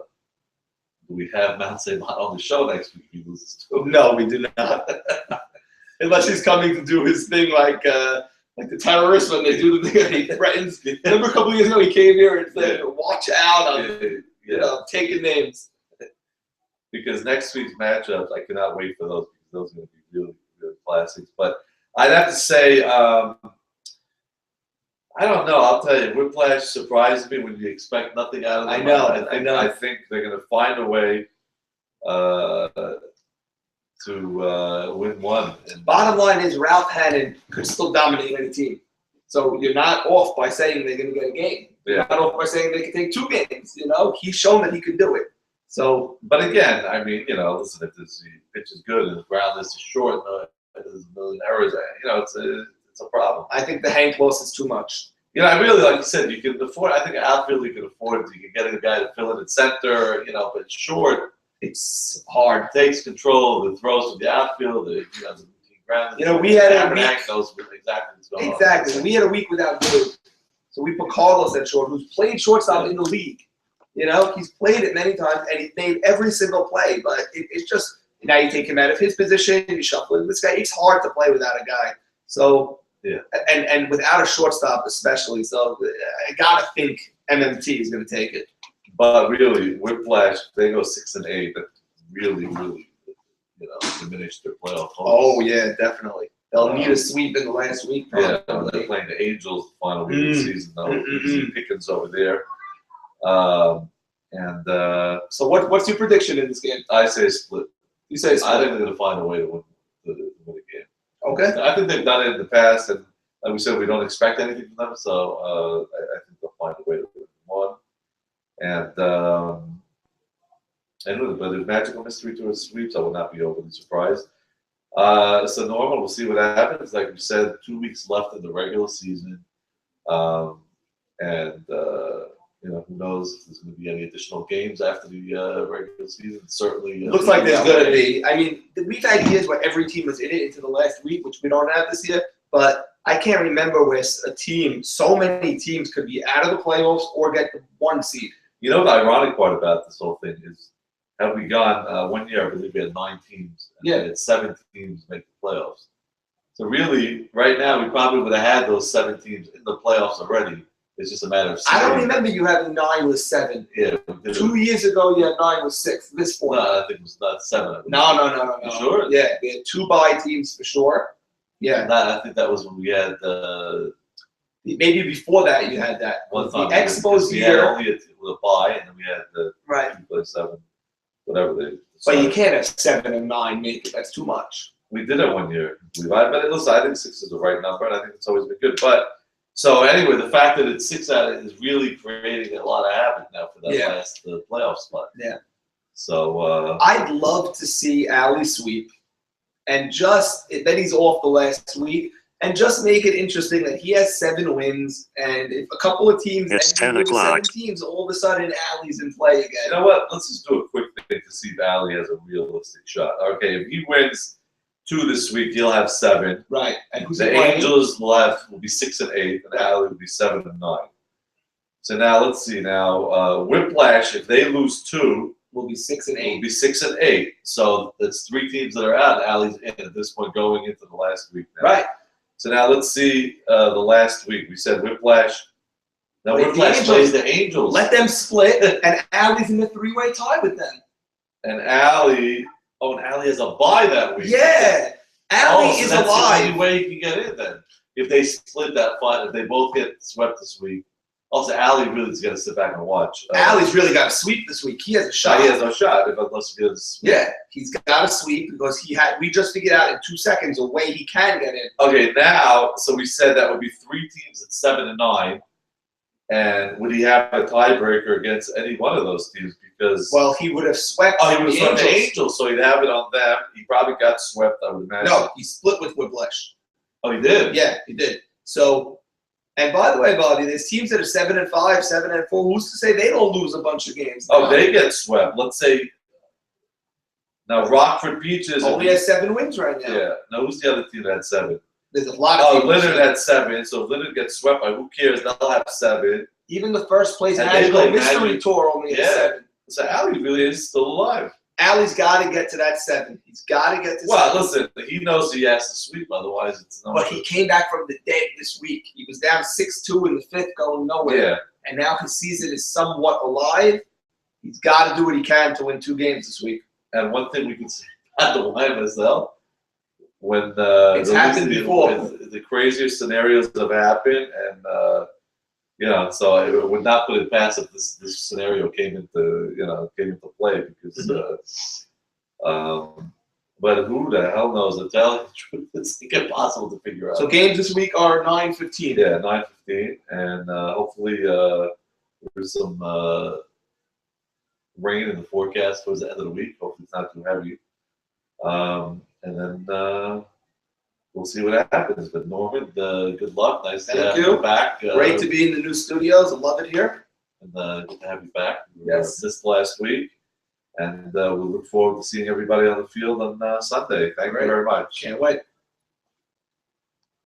we have Mount Saban on the show next week? He loses too. No, we do not. Unless he's coming to do his thing like the terrorists when they do the thing and he threatens. Remember a couple of years ago he came here and said, watch out, I'm taking names. Because next week's matchups, I cannot wait for those because those are going to be really, really classics. But I'd have to say, I don't know. I'll tell you, Whiplash surprised me when you expect nothing out of them. I know. I think they're going to find a way to win one. And bottom line is Ralph Hannon could still dominate any team. So you're not off by saying they're going to get a game. You're not off by saying they can take 2 games. You know, he's shown that he can do it. So, but again, I mean, listen, if this pitch is good and the ground is short and there's a million errors, it's a problem. I think the Hank loss is too much. I really, like you said, you can afford. I think an outfield you can afford. You can get a guy to fill in at center, but short, it's hard. Takes control of the throws from the outfield. The ground. We had a week. Knows exactly what's going on. Exactly. We had a week without Drew, so we put Carlos at short, who's played shortstop in the league. He's played it many times, and he made every single play. But it's just now you take him out of his position, you shuffle in this guy. It's hard to play without a guy. So and without a shortstop especially. So I gotta think MMT is going to take it. But really, Whiplash, they go 6 and 8. That really, really, diminished their playoff hopes. Oh yeah, definitely. They'll need a sweep in the last week. Probably. Yeah, they're playing the Angels the final week of the season. Though Pickens over there. So what's your prediction in this game? I say split. You say split. I think they're going to find a way to win the game. Okay. I think they've done it in the past, and like we said, we don't expect anything from them. So I think they'll find a way to win one. But if Magical Mystery Tour sweeps, I will not be overly surprised. So normal, we'll see what happens. Like we said, 2 weeks left in the regular season, who knows if there's going to be any additional games after the regular season. Certainly. Looks like there's going to be. I mean, we've had years where every team was in it into the last week, which we don't have this year. But I can't remember where so many teams could be out of the playoffs or get the 1 seed. The ironic part about this whole thing is, have we gone 1 year, I believe we had 9 teams. And we had 7 teams make the playoffs. So really, right now, we probably would have had those 7 teams in the playoffs already. It's just a matter of seeding. I don't remember you having 9 with 7. Yeah. 2 years ago, you had 9 with 6. This point. No, I think it was not 7. No. You sure? Yeah, we had 2 bye teams for sure. Yeah. I think that was when we had maybe before that you had that. one The time. Expos we year. had only a bye, and then we had the Right. 2+7, whatever they. But you can't have 7 and 9 make it. That's too much. We did it one year. But listen, I think 6 is the right number, and I think it's always been good. But so anyway, the fact that it's 6 out is really creating a lot of havoc now for that last playoff spot. Yeah. So I'd love to see Ali sweep, and just then he's off the last week, and just make it interesting that he has 7 wins, and if a couple of teams, it's 10 o'clock. 7 teams, all of a sudden Ali's in play again. you know what? Let's just do a quick thing to see if Ali has a realistic shot. Okay, if he wins 2 this week, he'll have 7. Right. And who's The Angels will be 6 and 8, and Ali will be 7 and 9. So now let's see. Now Whiplash, if they lose 2, will be 6 and 8. will be 6 and 8. So that's 3 teams that are out. Ali's in at this point, going into the last week now. Right. So now let's see the last week. We said Whiplash. Now Whiplash plays the Angels. Let them split, and Ali's in the 3-way tie with them. And Ali has a bye that week. Yeah. Ali is that's alive. the only way he can get in then. If they split that fight, if they both get swept this week. Also, Ali really has got to sit back and watch. Ali's really got to sweep this week. He has a shot. He has no shot unless he does. Yeah, he's got to sweep because we just figured out in 2 seconds a way he can get in. Okay, now, so we said that would be 3 teams at 7 and 9. And would he have a tiebreaker against any one of those teams? Because he would have swept. he would have swept the Angels, so he'd have it on them. He probably got swept, I would imagine. No, he split with Whiplash. Oh, he did? Yeah, he did. So, and by the way, Bobby, there's teams that are 7 and 5, 7 and 4. Who's to say they don't lose a bunch of games? Oh, they get swept. Let's say. Now, Rockford Peaches only has 7 wins right now. Yeah. Now, who's the other team that had 7? There's a lot of teams. Leonard had 7. So if Leonard gets swept, who cares? They'll have 7. Even the first place And Magical Mystery Tour only has 7. So Ali really is still alive. Ali's got to get to that 7. He's got to get to 7. Well, listen, he knows he has to sweep, otherwise it's not. But he came back from the dead this week. He was down 6-2 in the 5th, going nowhere. Yeah. And now his season is somewhat alive. He's got to do what he can to win 2 games this week. And one thing we can say about the YMSL, when it's happened before. The craziest scenarios have happened, and so it would not put it past if this scenario came into play because. But who the hell knows? To tell you the truth, it's impossible to figure out. So games this week are 9:15. Yeah, 9:15, and hopefully there's some rain in the forecast towards the end of the week. Hopefully it's not too heavy, and then we'll see what happens. But Norman, good luck. Nice to have you back. Great to be in the new studios. I love it here. And good to have you back. Yes. This last week. And we look forward to seeing everybody on the field on Sunday. Thank you very much. Can't wait.